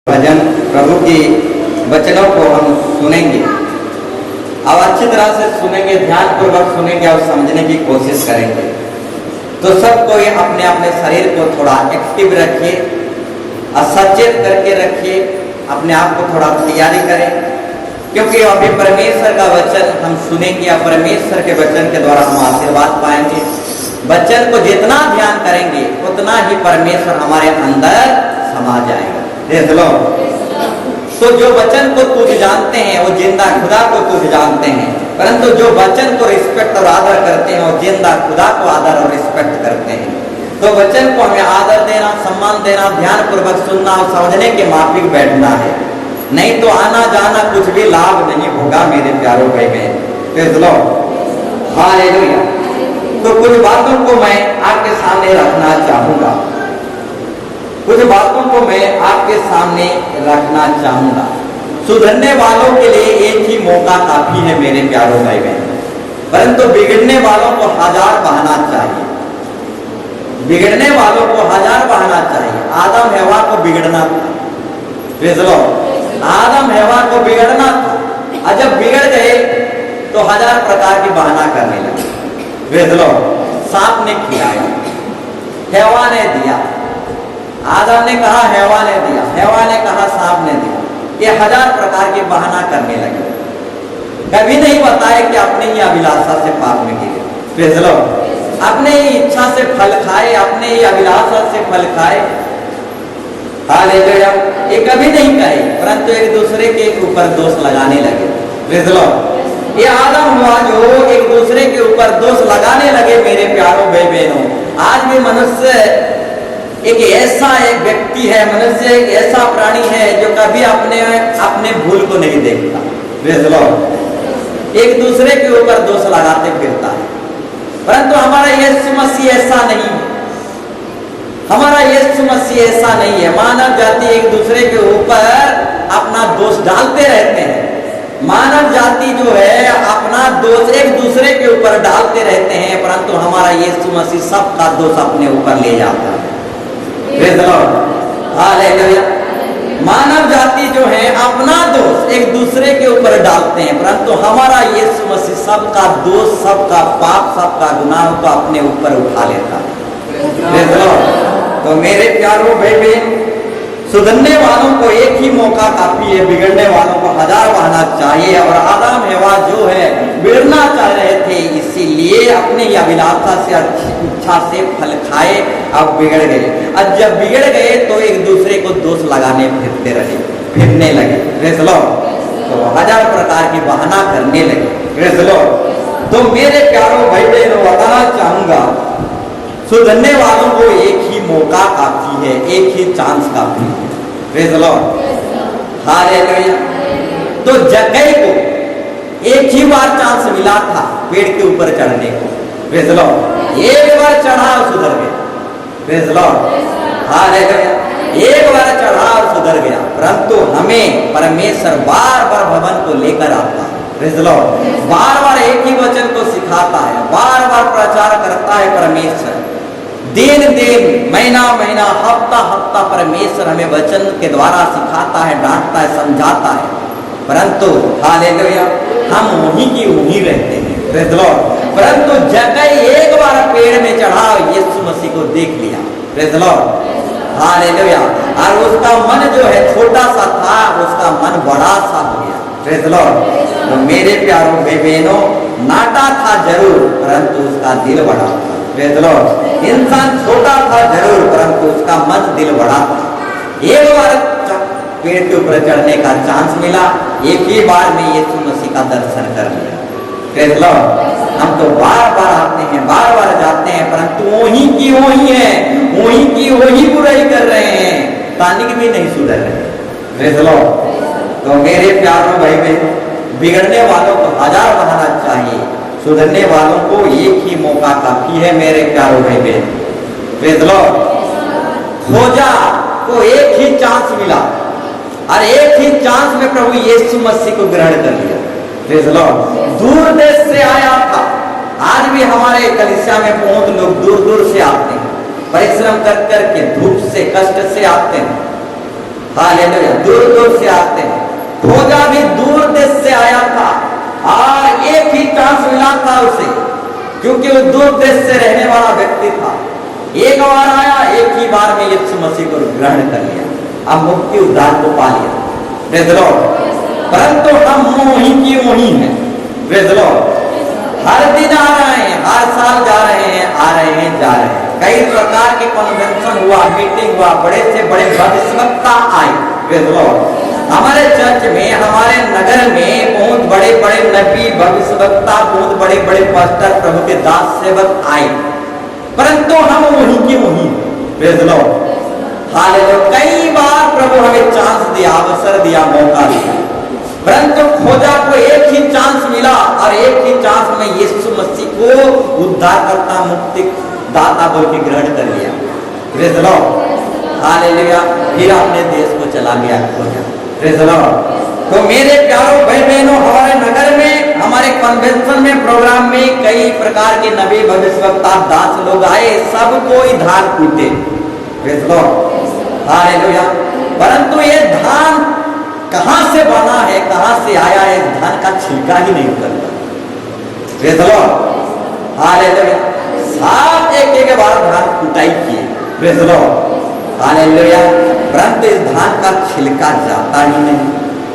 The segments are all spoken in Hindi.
भजन प्रभु की वचनों को हम सुनेंगे और अच्छी तरह से सुनेंगे, ध्यान पूर्वक सुनेंगे और समझने की कोशिश करेंगे। तो सबको ये अपने अपने शरीर को थोड़ा एक्टिव रखिए और सचेत करके रखिए, अपने आप को थोड़ा तैयारी करें, क्योंकि अभी परमेश्वर का वचन हम सुनेंगे और परमेश्वर के वचन के द्वारा हम आशीर्वाद पाएंगे। वचन को जितना ध्यान करेंगे उतना ही परमेश्वर हमारे अंदर समा जाएगा। देख लो, तो जो वचन को तुझ जानते हैं वो जिंदा खुदा को तुझ जानते हैं, परंतु जो वचन को रिस्पेक्ट और आदर करते हैं वो जिंदा खुदा को आदर और रिस्पेक्ट करते हैं। तो वचन को हमें आदर देना, सम्मान देना, ध्यान पूर्वक सुनना और समझने के माफिक बैठना है, नहीं तो आना जाना कुछ भी लाभ नहीं होगा मेरे प्यारों भाई बहन। देख लो, हालेलुया। तो कुछ बातों को मैं आपके सामने रखना चाहूंगा, कुछ बातों को मैं आपके सामने रखना चाहूंगा। सुधरने वालों के लिए एक ही मौका काफी है मेरे प्यारों भाई बहन, परंतु बिगड़ने वालों को हजार बहाना चाहिए। बिगड़ने वालों को हजार बहाना चाहिए। आदम हवा को बिगड़ना था, लो, आदम हवा को बिगड़ना था, और जब बिगड़ गए तो हजार प्रकार की बहाना करने लगे। लो, सांप ने खिलाया, हवा ने दिया, आदम ने कहा हवा ने दिया, हवा ने कहा सांप ने दिया, ये हजार प्रकार के बहाना करने लगे। कभी नहीं बताए कि अपने ही अभिलाषा से पाप में गिरे, लो, अपने ही इच्छा से फल खाए, अपने ही अभिलाषा से फल खाए। हालेलुया, ये कभी नहीं कहे, परंतु एक दूसरे के ऊपर दोष लगाने लगे। लो, ये आदम हुआ जो एक दूसरे के ऊपर दोष लगाने लगे। मेरे प्यारों भाई बहनों, आज भी मनुष्य एक ऐसा एक व्यक्ति है, मनुष्य एक ऐसा प्राणी है जो कभी अपने भूल को नहीं देखता। एक दूसरे के ऊपर दोष लगाते फिरता है, परंतु हमारा यीशु मसीह ऐसा नहीं है। हमारा यीशु मसीह ऐसा नहीं है। मानव जाति एक दूसरे के ऊपर अपना दोष डालते रहते हैं। मानव जाति जो है अपना दोष एक दूसरे के ऊपर डालते रहते हैं, परंतु हमारा यीशु मसीह सबका दोष अपने ऊपर ले जाता है। हालेलुया। मानव जाति जो है अपना दोष एक दूसरे के ऊपर डालते हैं, परंतु हमारा यीशु मसीह सबका दोष, सबका पाप, सबका गुनाह को अपने ऊपर उठा लेता है। तो मेरे प्यारों भाई बहन, सुधरने वालों को एक ही मौका काफी है, बिगड़ने वालों को हजार बहाना चाहिए। और आदम हवा जो है बिगड़ना चाह रहे थे, इसीलिए अपने अभिलाषा से, इच्छा से फल खाए, अब बिगड़ गए। अब जब बिगड़ गए तो एक दूसरे को दोष लगाने फिरने लगे। लो, तो हजार प्रकार की बहाना करने लगे। लो, तो मेरे प्यारों भाई बहनों, बताना चाहूंगा, सुधरने वालों को एक ही मौका काफी है, एक ही चांस काफी है। लो, हालेलुया। तो जक्कई को एक ही बार चांस मिला था पेड़ के ऊपर चढ़ने को। लो, एक बार चढ़ा और सुधर गया। लो, हालेलुया। एक बार चढ़ा और सुधर गया, परंतु हमें परमेश्वर बार बार भवन को लेकर आता है। लो, बार बार एक ही वचन को सिखाता है, बार बार प्रचार करता है परमेश्वर। दिन दिन, महीना महीना, हफ्ता हफ्ता परमेश्वर हमें वचन के द्वारा सिखाता है, डांटता है, समझाता है, परंतु हालेलुया हम वहीं की वहीं रहते हैं। लो, परंतु जक्कई एक बार पेड़ में चढ़ा यीशु मसीह को देख लिया। लो, हालेलुया। और उसका मन जो है छोटा सा था, उसका मन बड़ा सा हो गया। लो, तो मेरे प्यारों भाई बहनों, नाटा था जरूर, परंतु उसका दिल बड़ा था। लो, इंसान छोटा था जरूर, परंतु उसका मन दिल बड़ा था। एक बार पेड़ के ऊपर चढ़ने का चांस मिला, एक ही बार में यीशु मसीह का दर्शन कर लिया। लो, हम तो बार बार आते हैं, बार बार जाते हैं, परंतु वही की वही है, वही की वही बुराई कर रहे हैं, तानिक भी नहीं सुधर रहे। लो, तो मेरे प्यारों भाई बहनों, बिगड़ने वालों को हजार बहाना चाहिए, सुधरने वालों को एक ही मौका काफी है मेरे प्यारों भाई बहन। लो, खोजा को एक ही चांस मिला और एक ही चांस में प्रभु यीशु मसीह को ग्रहण कर लिया। लो, दूर देश से आया था। आज भी हमारे कलीसिया में बहुत लोग दूर दूर से आते हैं, परिश्रम कर करके, धूप से, कष्ट से आते हैं। हालेलुया, दूर दूर से आते हैं। खोजा भी दूर देश से आया था और एक ही चांस मिला था उसे, क्योंकि वो दूर देश से रहने वाला व्यक्ति था। एक बार आया, एक ही बार में यीशु मसीह को ग्रहण कर लिया, अब मुक्ति उद्धार को पा लिया। Praise the Lord. परंतु हम मोही की मोही हैं। Praise the Lord. हर दिन आ रहे हैं, हर साल जा रहे हैं, आ रहे हैं, जा रहे हैं। कई प्रकार के कन्वेंशन हुआ, मीटिंग हुआ, बड़े से बड़े भविष्यवक्ता आए। Praise the Lord. हमारे चर्च में, हमारे नगर में बहुत बड़े बड़े नबी, भविष्यवक्ता, बहुत बड़े बड़े पास्टर, प्रभु के दास सेवक आए, परंतु हम वहीं की वहीं। Praise the lord. हालेलुया। कई बार प्रभु हमें चांस दिया, अवसर दिया, मौका दिया, परंतु खोजा को एक ही चांस मिला और एक ही चांस में यीशु मसीह को उद्धारकर्ता, मुक्ति दाता बोल के ग्रहण कर लिया। Praise the lord. हालेलुया। फिर अपने देश को चला गया खोजा। Praise the Lord. तो मेरे प्यारों भाई बहनों, हमारे नगर में, हमारे कन्वेंशन में, प्रोग्राम में कई प्रकार के नबी, भविष्यवक्ता, दास लोग आए, सबको ही धान कूटे। Praise the lord. हालेलुया। परंतु ये धान कहां से बना है, कहां से आया है, धान का छिलका ही नहीं उतरता। Praise the lord. हालेलुया। सात एक एक बार धान कुटाई किए। Praise the lord. हालेलुया। परंतु इस धान का छिलका जाता ही नहीं।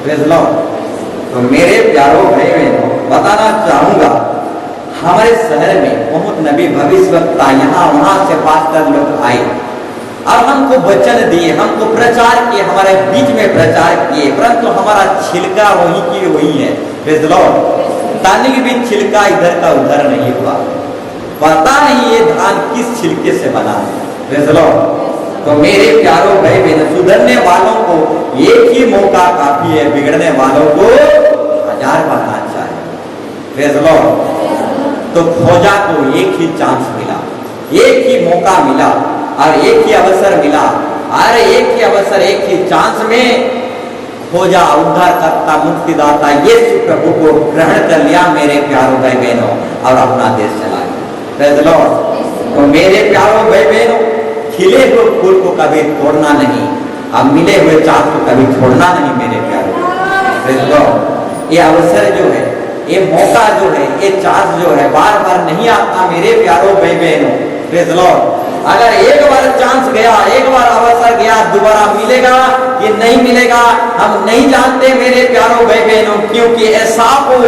Praise the Lord. तो मेरे प्यारों भाई बहनों, बताना चाहूंगा, हमारे शहर में बहुत नबी, भविष्यवक्ता, यहाँ वहां से पास्टर लोग आए और हमको वचन दिए, हमको प्रचार किए, हमारे बीच में प्रचार किए, परंतु हमारा छिलका वही की वही है। Praise the Lord. तानी भी छिलका इधर का उधर नहीं हुआ। पता नहीं ये धान किस छिलके से बना है। Praise the Lord. तो मेरे प्यारों भाई बहनों, सुधरने वालों को एक ही मौका काफी है, बिगड़ने वालों को 1000 बनना चाहिए। Praise the Lord. तो खोजा को एक ही चांस मिला, एक ही मौका मिला और एक ही अवसर मिला, और एक ही अवसर, एक ही चांस में खोजा उद्धारकर्ता, मुक्तिदाता यीशु प्रभु को ग्रहण कर लिया मेरे प्यारों भाई बहनों, और अपना देश चला गया। Praise the Lord. तो मेरे प्यारों भाई बहनों, खिले हुए फूल को कभी तोड़ना नहीं, अब मिले हुए चांस को कभी छोड़ना नहीं मेरे प्यारों। Praise the Lord. ये अवसर जो है, ये मौका जो है, ये चांस जो है, बार बार नहीं आता मेरे प्यारों भाई बहनों। Praise the Lord. अगर एक बार चांस गया, एक बार अवसर गया, दोबारा मिलेगा कि नहीं मिलेगा हम नहीं जानते मेरे प्यारों भाई बहनों, क्योंकि ऐसा को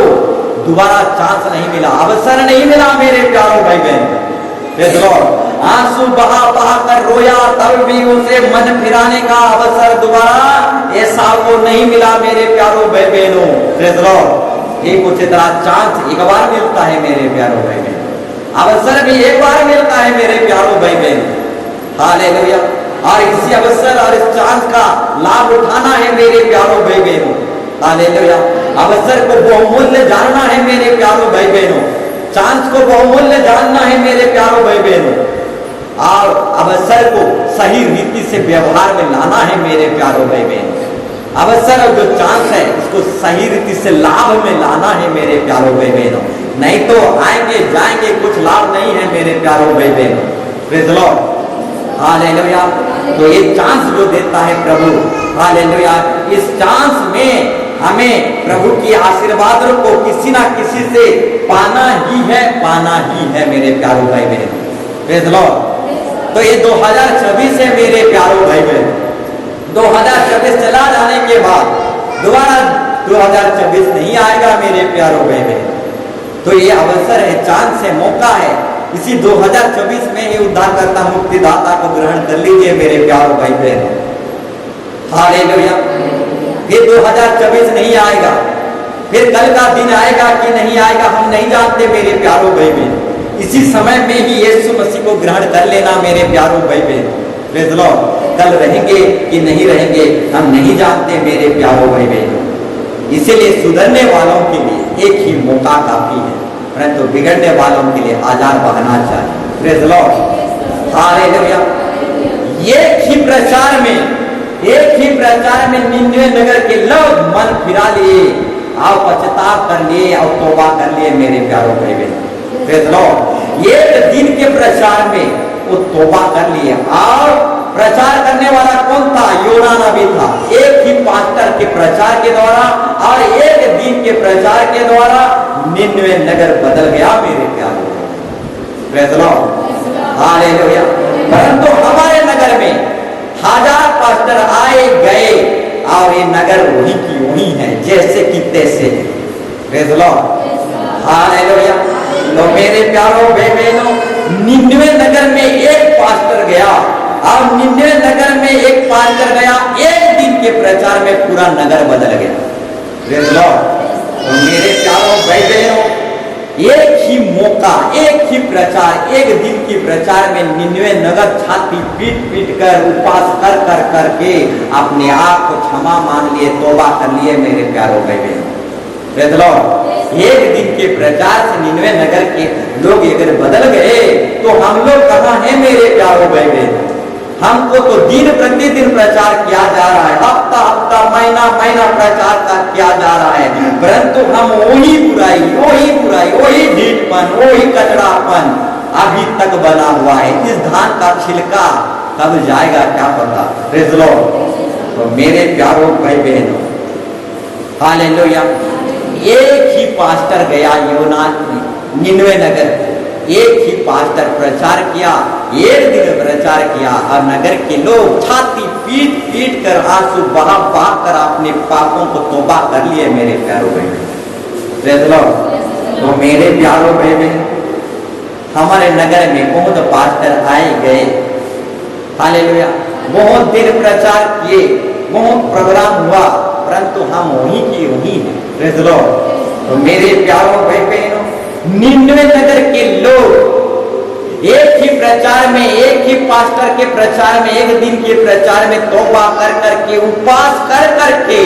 दोबारा चांस नहीं मिला, अवसर नहीं मिला मेरे प्यारों भाई बहनों। Praise the Lord. आंसू बहा बहा कर रोया, तब भी उसे मन फिराने का अवसर दोबारा ऐसा को नहीं मिला मेरे प्यारों भाई बहनों। Praise the Lord. एक उसी तरह चांस एक बार मिलता है मेरे प्यारों भाई बहनों, अवसर भी एक बार मिलता है मेरे प्यारों भाई बहन। हालेलुया। और इसी अवसर और इस चांस का लाभ उठाना है मेरे प्यारों भाई बहनों। हालेलुया। अवसर को बहुमूल्य जानना है मेरे प्यारों भाई बहनों, चांस को बहुमूल्य जानना है मेरे प्यारों भाई बहनों, और अवसर को सही रीति से व्यवहार में लाना है मेरे प्यारों भाई बहनों। अवसर और जो चांस है उसको सही रीति से लाभ में लाना है मेरे प्यारों भाई बहनों, नहीं तो आएंगे जाएंगे, कुछ लाभ नहीं है मेरे प्यारों भाई बहनों। Praise the lord. हालेलुया। तो ये चांस जो देता है प्रभु, हालेलुया, इस चांस में हमें प्रभु की आशीर्वाद को किसी ना किसी से पाना ही है, पाना ही है मेरे प्यारों भाई बहनों। Praise the Lord. तो ये 2024 है मेरे प्यारों भाई बहनों। 2024 चला जाने के बाद दोबारा 2024 नहीं आएगा मेरे प्यारों भाई बहन। तो ये अवसर है, चांस है, मौका है, इसी 2024 में ही उद्धारकर्ता, मुक्तिदाता को ग्रहण कर लीजिए मेरे प्यारों भाई बहन। हालेलुया। फिर 2024 नहीं आएगा, फिर कल का दिन आएगा कि नहीं आएगा हम नहीं जानते मेरे प्यारों भाई बहन। इसी समय में ही यीशु मसीह को ग्रहण कर लेना मेरे प्यारों भाई बहन। Praise the Lord. कल रहेंगे कि नहीं रहेंगे हम नहीं जानते मेरे प्यारों भाई बहनों। इसीलिए सुधरने वालों के लिए एक ही मौका काफी है, परंतु बिगड़ने वालों के लिए 1000 बहाना चाहिए। Praise the lord. हालेलुया। एक ही प्रचार में 99 नगर के लोग मन फिरा लिए, आओ पश्चाताप कर लिए और तौबा कर लिए मेरे प्यारों भाई बहन। Praise the Lord. एक दिन के प्रचार में वो तौबा कर लिए, और प्रचार करने वाला कौन था? योना नबी था। प्रचार के द्वारा और एक दिन के प्रचार के द्वारा 99 नगर बदल गया मेरे प्यारे। Praise Lord, hallelujah. परंतु हमारे नगर में 1000 पास्टर आए गए और ये नगर वही की वही है, जैसे कि तैसे। Praise Lord, hallelujah. तो मेरे प्यारों बहनों, 99 नगर में एक पास्टर गया और 99 नगर में एक पास्टर गया, एक दिन के प्रचार में पूरा नगर बदल गया। Praise Lord. तो मेरे प्यारों भाई बहनों, एक ही मौका, एक ही प्रचार, एक दिन के प्रचार में 99 नगर छाती पीट पीट कर उपवास कर कर करके अपने आप को क्षमा मान लिए, तौबा कर लिए मेरे प्यारों भाई बहनों। Praise Lord. एक दिन के प्रचार से 99 नगर के लोग अगर बदल गए तो हम लोग कहाँ हैं मेरे प्यारों भाई बहन? हमको तो दिन प्रतिदिन प्रचार किया जा रहा है, हफ्ता हफ्ता महीना महीना प्रचार किया जा रहा है, परंतु हम वही बुराई, वही ढीठपन, वही कचरापन अभी तक बना हुआ है। इस धान का छिलका कब जाएगा क्या पता। Praise Lord. तो मेरे प्यारों भाई बहनों, हालेलुया। एक ही पास्टर गया यूनान में 99 नगर, एक ही पास्टर प्रचार किया, एक दिन प्रचार किया और नगर के लोग छाती पीट पीट कर आंसू बहा बहा कर अपने पापों को तौबा कर लिए मेरे प्यारों बहन। Praise Lord. तो मेरे प्यारों बहन, हमारे नगर में बहुत पास्टर आए गए, हालेलुया। बहुत दिन प्रचार किए, बहुत प्रोग्राम हुआ, परंतु हम वही की वही हैं। Praise Lord. तो मेरे प्यारों भाई बहनों, 99 नगर के लोग एक ही प्रचार में, एक ही पास्टर के प्रचार में, एक दिन के प्रचार में तौबा कर करके, उपवास कर करके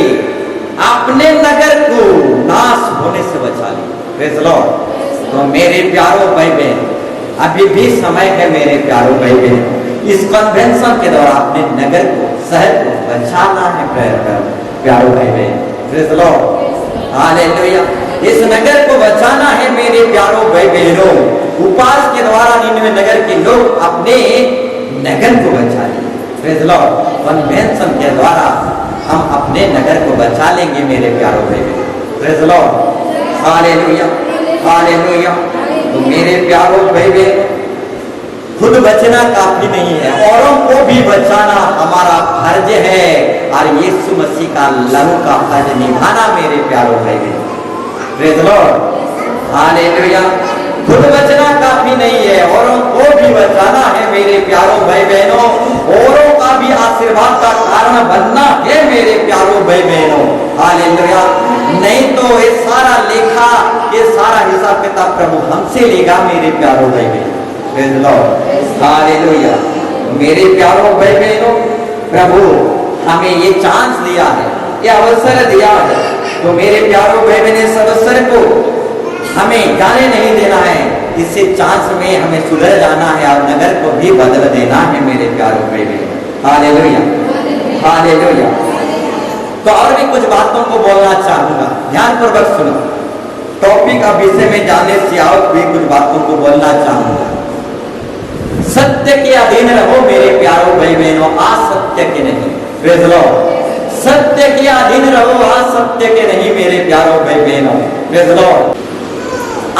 अपने नगर को नाश होने से बचा लिया। Praise Lord. तो मेरे प्यारों भाई बहन, अभी भी समय है मेरे प्यारों भाई बहन, इस कन्वेंशन के द्वारा अपने नगर को, शहर को बचाना है प्यारों भाई बहन। Praise Lord, hallelujah. इस नगर को बचाना है मेरे प्यारों भाई बहनों। उपवास के द्वारा 99 नगर के लोग अपने नगर को बचा लिए। Praise Lord. कन्वेंशन के द्वारा हम अपने नगर को बचा लेंगे मेरे प्यारों भाई बहनों। Praise Lord, hallelujah, hallelujah. तो मेरे प्यारों भाई बहनों, खुद बचना काफी नहीं है, औरों को भी बचाना हमारा फर्ज है और यीशु मसीह का लहू का फर्ज निभाना मेरे प्यारों भाई बहनों। Praise Lord, hallelujah. खुद बचना काफी नहीं है, औरों को भी बचाना है मेरे प्यारों भाई बहनों। औरों का भी आशीर्वाद का कारण बनना है मेरे प्यारों भाई बहनों। हालेलुया। नहीं तो ये सारा लेखा, ये सारा हिसाब किताब प्रभु हमसे लेगा मेरे प्यारों भाई बहनों। Praise Lord, hallelujah. मेरे प्यारों भाई बहनों, प्रभु हमें ये चांस दिया है, ये अवसर दिया है, तो मेरे प्यारों भाई बहन, इस अवसर को हमें जाने नहीं देना है। इसी चांस में हमें सुधर जाना है और नगर को भी बदल देना है मेरे प्यारों भाई बहन। Hallelujah, hallelujah. तो और भी कुछ बातों को बोलना चाहूंगा, ध्यानपूर्वक सुनो। टॉपिक का विषय में जाने से और भी कुछ बातों को बोलना चाहूंगा। सत्य के अधीन रहो मेरे प्यारों भाई बहनों, असत्य के नहीं। Praise Lord. सत्य के अधीन रहो, असत्य के नहीं मेरे प्यारों भाई बहनों। Praise Lord.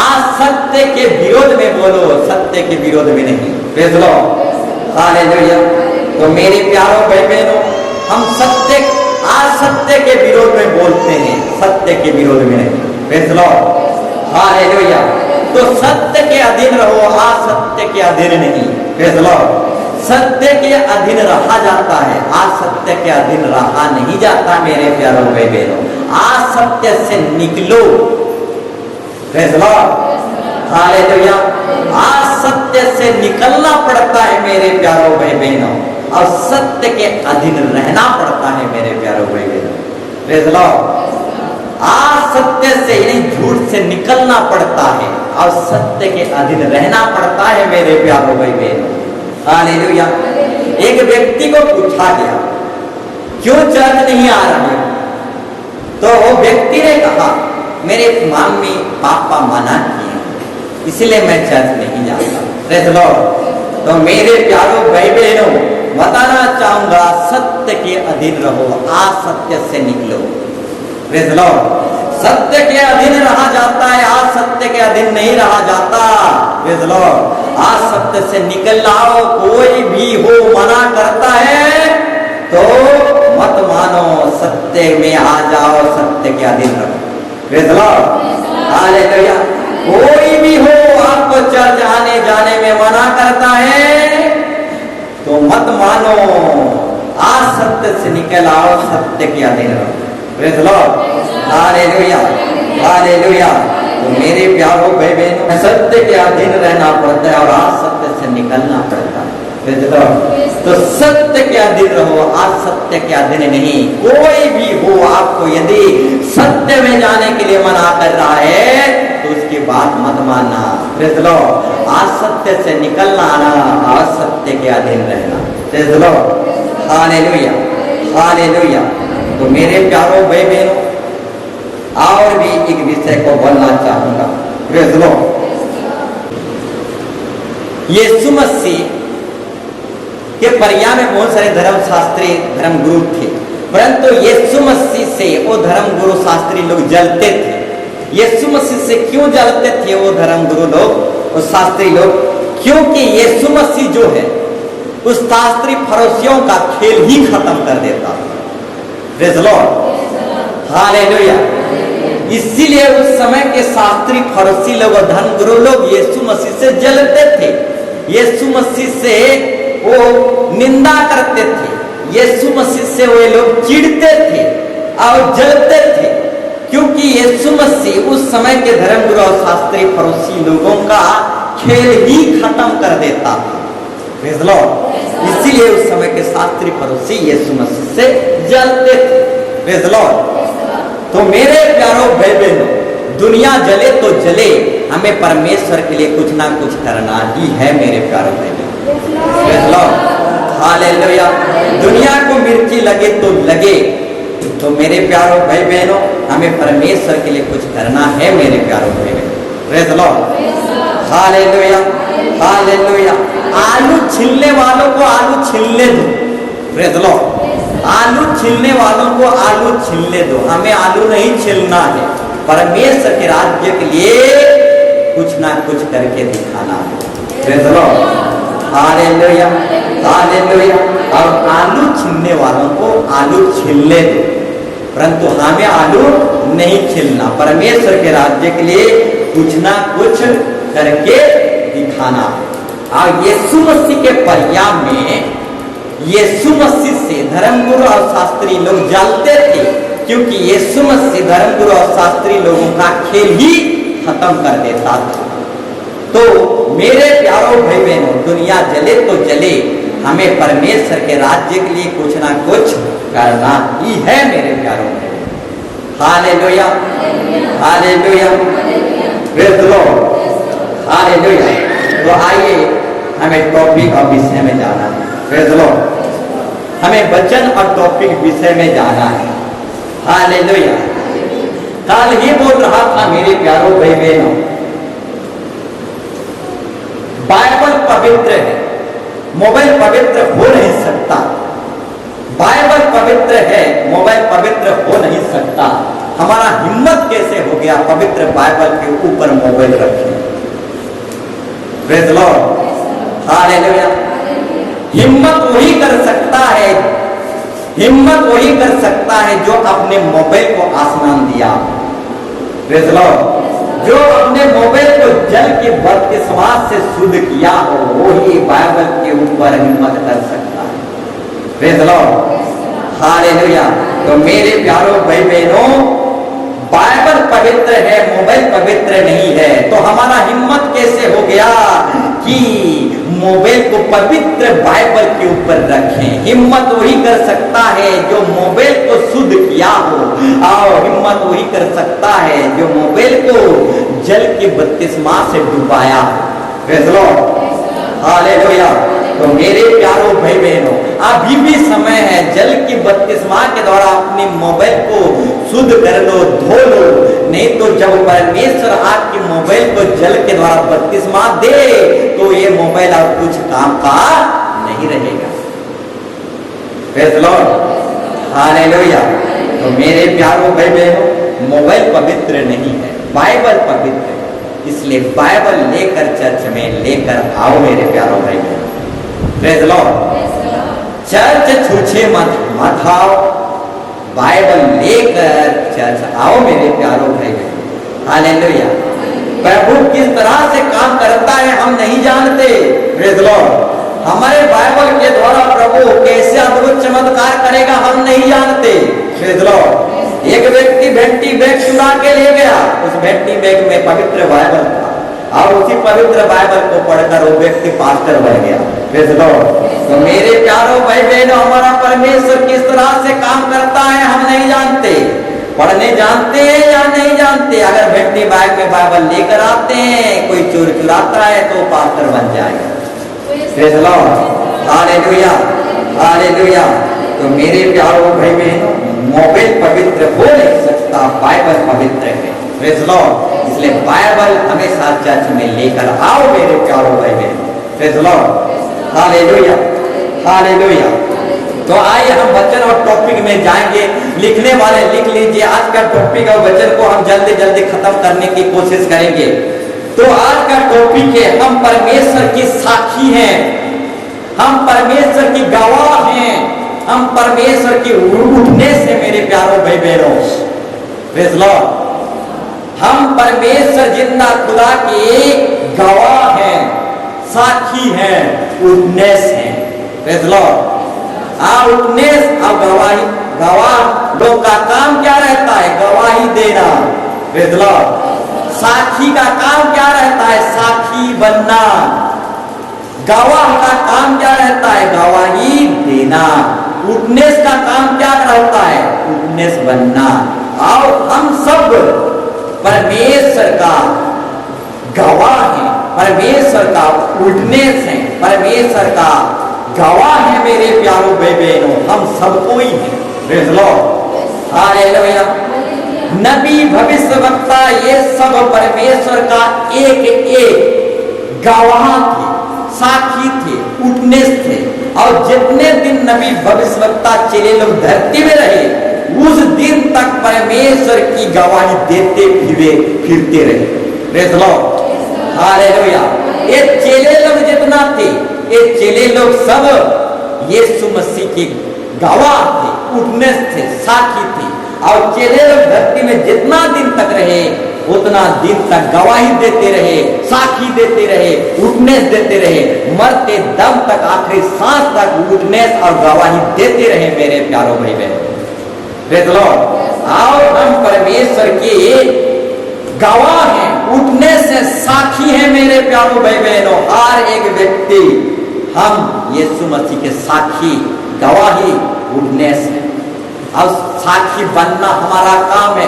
असत्य के विरोध में बोलो, सत्य के विरोध में नहीं। Praise Lord, hallelujah. तो मेरे प्यारों भाई बहनों, हम सत्य असत्य के विरोध में बोलते हैं, सत्य के विरोध में नहीं। Praise Lord, hallelujah. तो सत्य के अधीन रहो, असत्य के अधीन नहीं। Praise Lord. सत्य के अधीन रहा जाता है, असत्य के अधीन रहा नहीं जाता मेरे प्यारों भाई बहनों। असत्य से निकलो। Praise Lord, hallelujah. असत्य से निकलना पड़ता है मेरे प्यारों भाई बहनों, और सत्य के अधीन रहना पड़ता है मेरे प्यारों भाई बहनों। Praise Lord. असत्य से यानी झूठ से निकलना पड़ता है और सत्य के अधीन रहना पड़ता है मेरे प्यारों भाई बहनों। हालेलुया। एक व्यक्ति को पूछा गया, क्यों चर्च नहीं आ रहे? तो वो व्यक्ति ने कहा, मेरे मम्मी पापा मना किए, इसलिए मैं चर्च नहीं जाता। Praise Lord. तो मेरे प्यारों भाई बहनों, बताना चाहूंगा, सत्य के अधीन रहो, असत्य से निकलो। Praise the Lord. सत्य के अधीन रहा जाता है, आज सत्य के अधीन नहीं रहा जाता। Praise the Lord. आज सत्य से निकल आओ, कोई भी हो मना करता है तो मत मानो, सत्य में आ जाओ, सत्य के अधीन रहो। Praise the lord, hallelujah. कोई भी हो आपको चर्च आने जाने में मना करता है तो मत मानो, आज सत्य से निकल आओ, सत्य के अधीन रहो। Praise the lord, hallelujah, hallelujah. तो मेरे प्यारों भाई बहनों, सत्य के अधीन रहना पड़ता है और आज सत्य से निकलना पड़ता है। Praise the Lord. तो सत्य के अधीन रहो, आज सत्य के अधीन नहीं। कोई भी हो आपको यदि सत्य में जाने के लिए मना कर रहा है तो उसकी बात मत मानना। Praise the Lord. आज सत्य से निकलना आना, आज सत्य के अधीन रहना। Praise the lord, hallelujah, hallelujah. तो मेरे प्यारों भाई बहनों, और भी एक विषय को बोलना चाहूंगा। Praise the lord. Yeshu Masih के परिया में बहुत सारे धर्म शास्त्री धर्म गुरु थे, परंतु यीशु मसीह से वो धर्म गुरु शास्त्री लोग जलते थे। यीशु मसीह से क्यों जलते थे वो धर्म गुरु लोग और शास्त्री लोग? क्योंकि यीशु मसीह जो है उस शास्त्री फरीसियों का खेल ही खत्म कर देता। Praise the lord, hallelujah. इसीलिए उस समय के शास्त्री फरीसी लोग और धर्म गुरु लोग यीशु मसीह से जलते थे, यीशु मसीह से वो निंदा करते थे, यीशु मसीह से वे लोग चिढ़ते थे और जलते थे, क्योंकि यीशु मसीह उस समय के धर्म गुरु और शास्त्री फरीसी लोगों का खेल ही खत्म कर देता था। Praise the Lord. इसीलिए उस समय के शास्त्री फरीसी यीशु मसीह से जलते थे। Praise the Lord. तो मेरे प्यारों भाई बहनों, दुनिया जले तो जले, हमें परमेश्वर के लिए कुछ ना कुछ करना ही है मेरे प्यारों भाई बहनों। Praise the lord, hallelujah. दुनिया को मिर्ची लगे तो लगे, तो मेरे प्यारों भाई बहनों, हमें परमेश्वर के लिए कुछ करना है मेरे प्यारों भाई बहनों। Praise the lord, hallelujah, hallelujah. आलू छीलने वालों को आलू छीलने दो। Praise the Lord. आलू छीलने वालों को आलू छीलने दो, हमें आलू नहीं छीलना है, परमेश्वर के राज्य के लिए कुछ ना कुछ करके दिखाना है। Praise the lord, hallelujah, hallelujah. और आलू छीलने वालों को आलू छीलने दो, परंतु हमें आलू नहीं छीलना, परमेश्वर के राज्य के लिए कुछ ना कुछ करके दिखाना है। और यीशु मसीह के परियाम में यीशु मसीह से धर्मगुरु और शास्त्री लोग जलते थे, क्योंकि यीशु मसीह धर्मगुरु और शास्त्री लोगों का खेल ही खत्म कर देता था। तो मेरे प्यारों भाई बहनों, दुनिया जले तो जले, हमें परमेश्वर के राज्य के लिए कुछ ना कुछ करना ही है मेरे प्यारों भाई बहनों। Hallelujah, hallelujah, praise the lord, hallelujah. तो आइए हमें टॉपिक और विषय में जाना है। Praise the Lord. हमें वचन और टॉपिक विषय में जाना है। हालेलुया। कल ही बोल रहा था मेरे प्यारों भाई बहनों, बाइबल पवित्र है, मोबाइल पवित्र हो नहीं सकता। बाइबल पवित्र है, मोबाइल पवित्र हो नहीं सकता। हमारा हिम्मत कैसे हो गया पवित्र बाइबल के ऊपर मोबाइल रखें? Praise the lord, hallelujah. हिम्मत वही कर सकता है, हिम्मत वही कर सकता है जो अपने मोबाइल को आसमान दिया। Praise the Lord. जो अपने मोबाइल को जल के बपतिस्मा से शुद्ध किया हो, वही बाइबल के ऊपर हिम्मत कर सकता है। Praise the lord, hallelujah. तो मेरे प्यारों भाई बहनों, बाइबल पवित्र है, मोबाइल पवित्र नहीं है, तो हमारा हिम्मत कैसे हो गया कि मोबाइल को पवित्र बाइबल के ऊपर रखें? हिम्मत वही कर सकता है जो मोबाइल को शुद्ध किया हो, और हिम्मत वही कर सकता है जो मोबाइल को जल के बपतिस्मा से डुबाया। Praise the lord, hallelujah. तो मेरे प्यारों भाई बहनों, अभी भी समय है, जल की बपतिस्मा के द्वारा अपने मोबाइल को शुद्ध कर लो, धो लो, नहीं तो जब परमेश्वर आपके मोबाइल को जल के द्वारा बपतिस्मा दे तो ये मोबाइल अब कुछ काम का नहीं रहेगा। Praise the lord, hallelujah. तो तो मेरे प्यारों भाई बहनों, मोबाइल पवित्र नहीं है, बाइबल पवित्र है। इसलिए बाइबल लेकर चर्च में लेकर आओ मेरे प्यारों भाई बहनों। Praise Lord. चर्च छूछे मत आओ, बाइबल लेकर चर्च आओ मेरे प्यारों भाई बहनों। हालेलुया। प्रभु किस तरह से काम करता है हम नहीं जानते। Praise Lord. हमारे बाइबल के द्वारा प्रभु कैसे अद्भुत चमत्कार करेगा हम नहीं जानते। Praise Lord. एक व्यक्ति भेंटी बैग चुरा के ले गया, उस भेंटी बैग में पवित्र बाइबल था और उसी पवित्र बाइबल को पढ़कर वो व्यक्ति पास्टर बन गया। Praise Lord. तो मेरे प्यारों भाई बहनों, हमारा परमेश्वर किस तरह से काम करता है हम नहीं जानते। पढ़ने जानते हैं या नहीं जानते। अगर भेंटी बैग में बाइबल लेकर आते हैं, कोई चोर चुराता है तो पास्टर बन जाएगा। Praise Lord. Hallelujah, hallelujah. तो मेरे प्यारों भाई बहनों, मोबाइल पवित्र हो नहीं सकता, बाइबल पवित्र है। Praise Lord. इसलिए बाइबल हमेशा चर्च में लेकर आओ मेरे प्यारों भाई बहनों। Praise Lord. Hallelujah, hallelujah. तो आइए हम वचन और टॉपिक में जाएंगे। लिखने वाले लिख लीजिए, आज का टॉपिक और वचन को हम जल्दी जल्दी खत्म करने की कोशिश करेंगे। तो आज का टॉपिक है, हम परमेश्वर की साक्षी हैं, हम परमेश्वर की गवाह हैं, हम परमेश्वर की उठने से मेरे प्यारों भाई बहनों। Praise Lord. हम परमेश्वर जिंदा खुदा के गवाह हैं, साक्षी हैं, उठनेस हैं। Praise Lord. उठनेस और गवाही, गवाह लोग का काम क्या रहता है? गवाही देना। Praise Lord. साक्षी का काम क्या रहता है? साक्षी बनना। गवाह का काम क्या रहता है? गवाही देना। उठनेस का काम क्या रहता है? उठनेस बनना। और हम सब परमेश्वर का गवाह हैं, परमेश्वर का उठनेस है, परमेश्वर का गवाह है मेरे प्यारों भाई बहनों। हम सबको ही हैं। Praise Lord. हालेलुया। नबी, भविष्यवक्ता, ये सब परमेश्वर का एक एक गवाह थे, साक्षी थे, उठनेस थे। और जितने दिन नबी, भविष्यवक्ता, चेले लोग धरती में रहे, उस दिन तक परमेश्वर की गवाही देते फिरते रहे। Praise Lord. हालेलुया। ये चेले लोग जितना थे, ये चेले लोग सब यीशु मसीह के गवाह थे, उठनेस थे, साक्षी थे। और चेले लोग धरती में जितना दिन तक रहे, उतना दिन तक गवाही देते रहे, साक्षी देते रहे, उठनेस देते रहे, मरते दम तक, आखिरी सांस तक उठनेस और गवाही देते रहे मेरे प्यारों भाई बहन। Praise Lord. और हम परमेश्वर के गवाह हैं, उठनेस से साक्षी हैं मेरे प्यारों भाई बहनों। हर एक व्यक्ति हम यीशु मसीह के साक्षी, गवाही, उठनेस है। और साक्षी बनना हमारा काम है,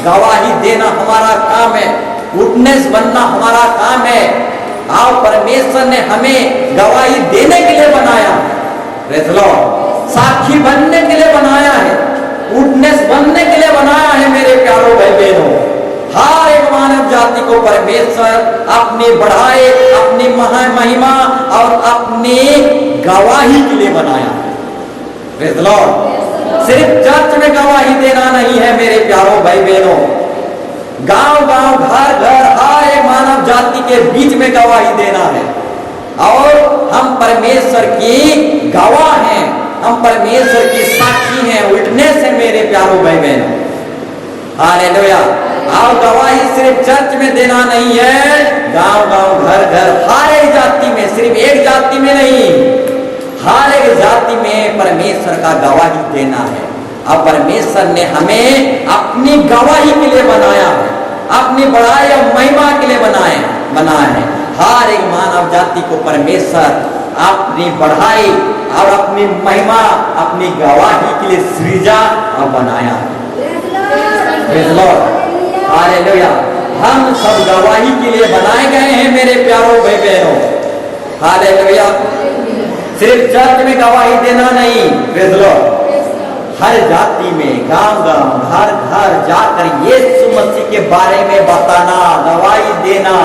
गवाही देना हमारा काम है, उठनेस बनना हमारा काम है। और परमेश्वर ने हमें गवाही देने के लिए बनाया है। Praise Lord. साक्षी बनने के लिए बनाया है, उठनेस बनने के लिए बनाया है मेरे प्यारों भाई बहनों। हर एक मानव जाति को परमेश्वर अपनी बढ़ाई, अपनी महिमा और अपनी गवाही के लिए बनाया है। Praise Lord. सिर्फ चर्च में गवाही देना नहीं है मेरे प्यारों भाई बहनों। गांव गांव, घर घर, हर एक मानव जाति के बीच में गवाही देना है। और हम परमेश्वर की गवाह हैं, हम परमेश्वर की साक्षी हैं, उठनेस है मेरे प्यारों भाई बहनों। हालेलुया। और गवाही सिर्फ चर्च में देना नहीं है, गांव गांव, घर घर, हर एक जाति में, सिर्फ एक जाति में नहीं, हर एक जाति में परमेश्वर का गवाही देना है। और परमेश्वर ने हमें अपनी गवाही के लिए बनाया है, अपनी बड़ाई और महिमा के लिए बनाया है। हर एक मानव जाति को परमेश्वर अपनी बढ़ाई और अपनी महिमा, अपनी गवाही के लिए सृजा और बनाया है। Praise Lord. हालेलुया। हम सब गवाही के लिए बनाए गए हैं मेरे प्यारों भाई बहनों। हालेलुया। सिर्फ चर्च में गवाही देना नहीं, प्रेज लॉर्ड, हर जाति में, गांव गांव, घर घर जाकर यीशु मसीह के बारे में बताना, गवाही देना,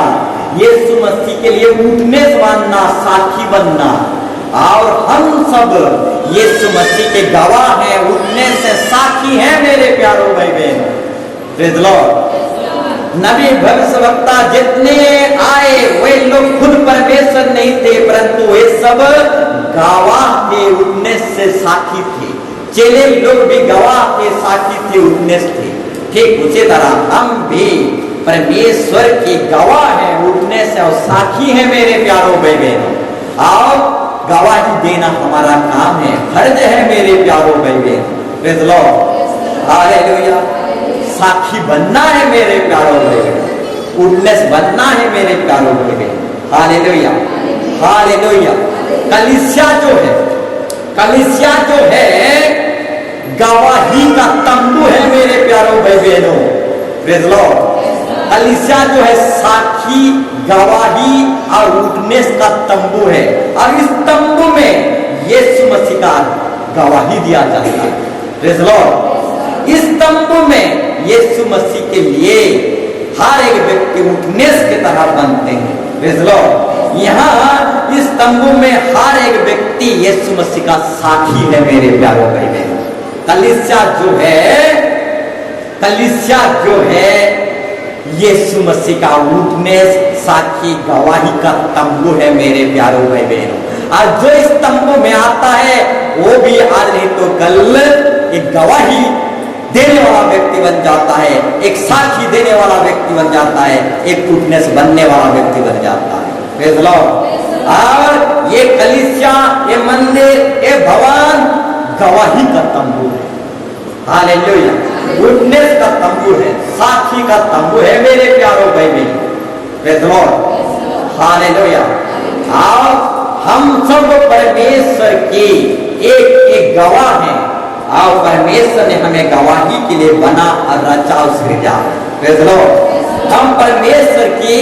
यीशु मसीह के लिए उठनेस बनना, साक्षी बनना। और हम सब यीशु मसीह के गवाह हैं, उठने से साक्षी हैं मेरे प्यारों भाई बहनों। Praise the Lord. नबी भविष्यवक्ता जितने आए वे लोग खुद परमेश्वर नहीं थे, परंतु वे सब गवाह थे, उठने से साक्षी थे। चेले लोग भी गवाह थे, साक्षी थे, उठने से थे। ठीक उसी तरह हम भी परमेश्वर की गवाह हैं, उठने से और साक्षी हैं मेरे प्यारों भाई बहनों। और गवाही देना हमारा काम है, फर्ज है मेरे प्यारों भाई बहनों। Praise the lord. हालेलुया। साक्षी बनना है मेरे प्यारों भाई बहनों, उठनेस बनना है मेरे प्यारों भाई बहनों। Hallelujah, hallelujah. कलीसिया जो है गवाही का तंबू है मेरे प्यारों भाई बहनों। Praise the Lord. कलीसिया जो है साक्षी, गवाही और उठनेस का तंबू है, और इस तंबू में यीशु मसीह का गवाही दिया जाता है। Praise the Lord. इस तंबू में यीशु मसीह के लिए हर एक व्यक्ति उठनेस की तरह बनते हैं। Praise the Lord. यहाँ इस तंबू में हर एक व्यक्ति यीशु मसीह का साक्षी है मेरे प्यारों भाई बहनों। कलीसिया जो है यीशु मसीह का उठनेस, साक्षी, गवाही का तंबू है मेरे प्यारों भाई बहनों। और जो इस तंबू में आता है वो भी आज नहीं तो कल एक गवाही देने वाला व्यक्ति बन जाता है, एक साक्षी देने वाला व्यक्ति बन जाता है, एक उठनेस बनने वाला व्यक्ति बन जाता है। Praise the Lord. और ये कलीसिया, ये मंदिर, ये भवन गवाही का तंबू है। हालेलुया। उठनेस का तंबू है, साक्षी का तंबू है मेरे प्यारों भाई बहनों। Praise the lord. हालेलुया। और हम सब परमेश्वर की एक गवाह हैं, और परमेश्वर ने हमें गवाही के लिए बना और रचा और सृजा। Praise the Lord. हम परमेश्वर की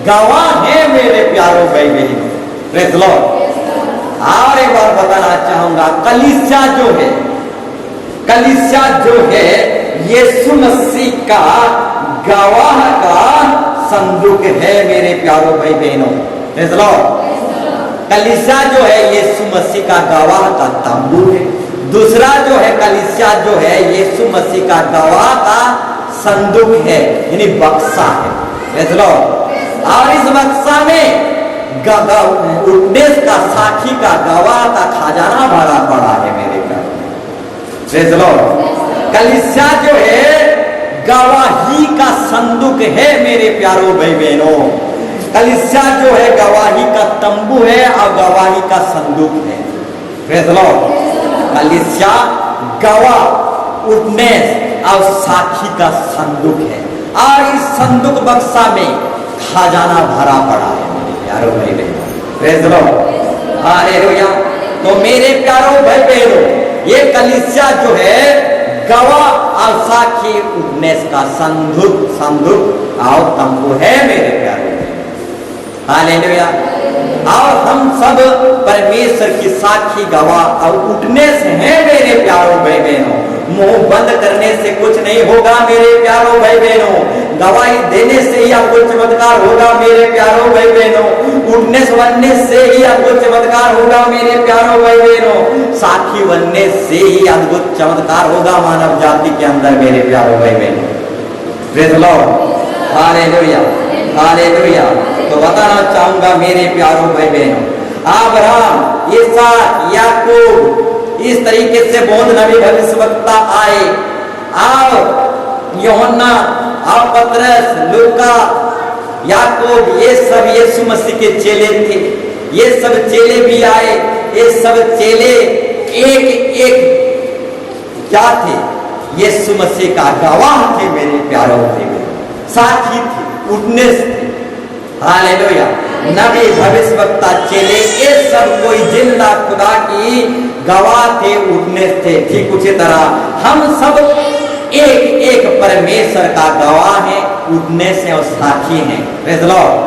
गवाह हैं मेरे प्यारों भाई बहनों। Praise the Lord. और एक बार बताना चाहूंगा, कलीसिया जो है यीशु मसीह का गवाह का संदूक है मेरे प्यारों भाई बहनों। Praise the Lord. कलीसिया जो है यीशु मसीह का गवाह का तंबू है। दूसरा जो है कलीसिया जो है यीशु मसीह का गवाह का संदूक है, यानी बक्सा है। Praise the Lord. और इस बक्सा में उठनेस का, साक्षी का, गवाह का खजाना भरा पड़ा है मेरे प्यारे। Praise the Lord. कलीसिया जो है गवाही का संदूक है मेरे प्यारों भाई बहनों। कलीसिया जो है गवाही का तंबू है और गवाही का संदूक है। Praise the Lord. कलीसिया गवाह, उठनेस और साक्षी का संदूक है, और इस संदूक बक्सा में खजाना भरा पड़ा है मेरे प्यारों भाई बहनों। Praise the lord. हालेलुया। तो मेरे प्यारों भाई बहनों, ये कलीसिया जो है गवाह और साक्षी, उठनेस का संदूक और तंबू है मेरे प्यारों। हालेलुया। और हम सब परमेश्वर की साक्षी, गवाह और उठनेस हैं मेरे प्यारों भाई बहनों। मुंह बंद करने से कुछ नहीं होगा मेरे प्यारों भाई बहनों। गवाही देने से ही आपको चमत्कार होगा मेरे प्यारों भाई बहनों। उठनेस बनने से ही अद्भुत चमत्कार होगा मेरे प्यारों भाई बहनों। साक्षी बनने से ही अद्भुत चमत्कार होगा मानव जाति के अंदर मेरे प्यारों भाई बहनों। Praise the lord. Hallelujah, hallelujah. तो बताना चाहूंगा मेरे प्यारों भाई बहनों, अब्राहम, इसहाक, याकूब, इस तरीके से बहुत नबी भविष्यवक्ता आए, और यूहन्ना और पतरस, लूका, याकूब, ये सब यीशु मसीह के चेले थे। ये सब चेले भी आए। ये सब चेले एक एक क्या थे? यीशु मसीह का गवाह थे मेरे प्यारों भाई बहनों, साक्षी थे, उठनेस थे। हालेलुया। नबी, भविष्यवक्ता, चेले, ये सब कोई जिंदा खुदा की गवाह थे, उठनेस थे। ठीक उसी तरह हम सब एक एक परमेश्वर का गवाह है, उठनेस है और साक्षी है। Praise the Lord.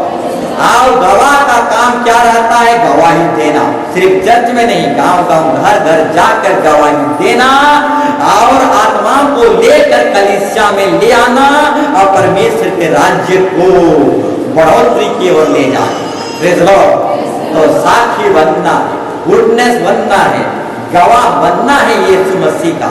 और गवाह का काम क्या रहता है? गवाही देना। सिर्फ चर्च में नहीं, गांव गांव, घर घर जाकर गवाही देना और आत्माओं को लेकर कलीसिया में ले आना और परमेश्वर के राज्य को बढ़ोतरी की ओर ले जाना। Praise the Lord. तो साक्षी बनना है, उठनेस बनना है, गवाह बनना है यीशु मसीह का,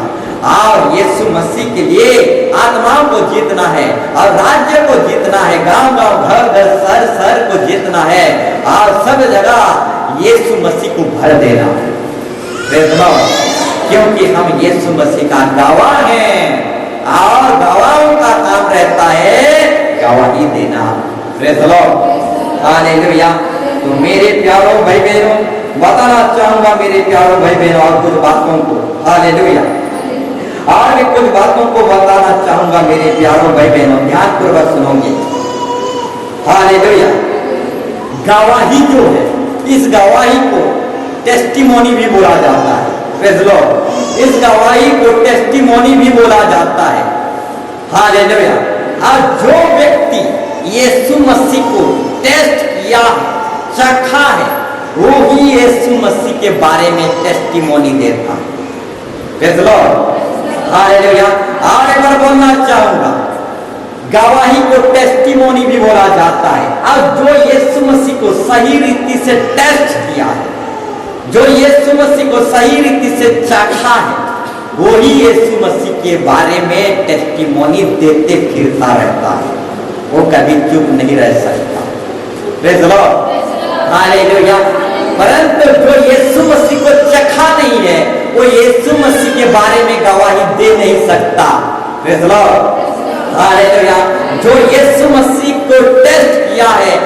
और यीशु मसीह के लिए आत्माओं को जीतना है और राज्य को जीतना है, गांव गांव घर घर शहर शहर को जीतना है और सब जगह यीशु मसीह को भर देना है। क्योंकि हम यीशु मसीह का गवाह हैं और गवाहों का काम रहता है गवाही देना। Praise the lord, hallelujah. तो मेरे प्यारों भाई बहनों, बताना चाहूंगा मेरे प्यारों भाई बहनों और कुछ बातों को, हालेलुया, और मैं कुछ बातों को बताना चाहूंगा मेरे प्यारों भाई बहनों, ध्यानपूर्वक सुनोगे। हालेलुया। गवाही जो है, इस गवाही को टेस्टिमोनी भी बोला जाता है। प्रेज़ द लॉर्ड, इस गवाही को टेस्टिमोनी भी बोला जाता है। हालेलुया। और जो व्यक्ति यीशु मसीह को टेस्ट किया, चखा है, वो ही यीशु मसीह के बारे में टेस्टिमोनी देता है। Praise the lord, hallelujah. और एक बार बोलना चाहूंगा, गवाही को टेस्टिमोनी भी बोला जाता है। और जो यीशु मसीह को सही रीति से टेस्ट किया है, जो यीशु मसीह को सही रीति से चखा है, वो ही यीशु मसीह के बारे में टेस्टिमोनी देते फिरता रहता है, वो कभी चुप नहीं रह सकता। Praise the lord, hallelujah. परंतु जो यीशु मसीह को चखा नहीं है, वो यीशु मसीह के बारे में गवाही दे नहीं सकता। Praise the lord, hallelujah. जो यीशु मसीह को टेस्ट किया है,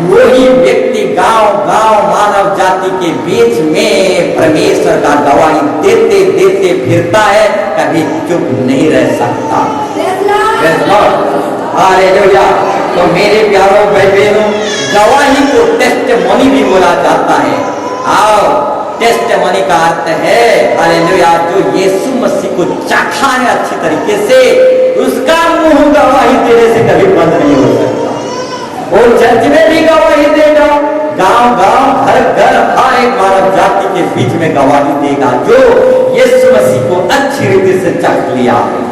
वही व्यक्ति गांव गांव मानव जाति के बीच में परमेश्वर का गवाही देते देते फिरता है, कभी चुप नहीं रह सकता। Praise the lord, hallelujah. तो मेरे प्यारों भाई बहनों, गवाही को टेस्टिमोनी भी बोला जाता है। और टेस्टिमोनी का अर्थ है, हालेलुया, जो यीशु मसीह को चखा है अच्छी तरीके से, उसका मुंह गवाही देने से कभी बंद नहीं हो सकता। वो चर्च में भी गवाही देगा, गांव गांव घर घर हर एक मानव जाति के बीच में गवाही देगा जो यीशु मसीह को अच्छी रीति से चख लिया है।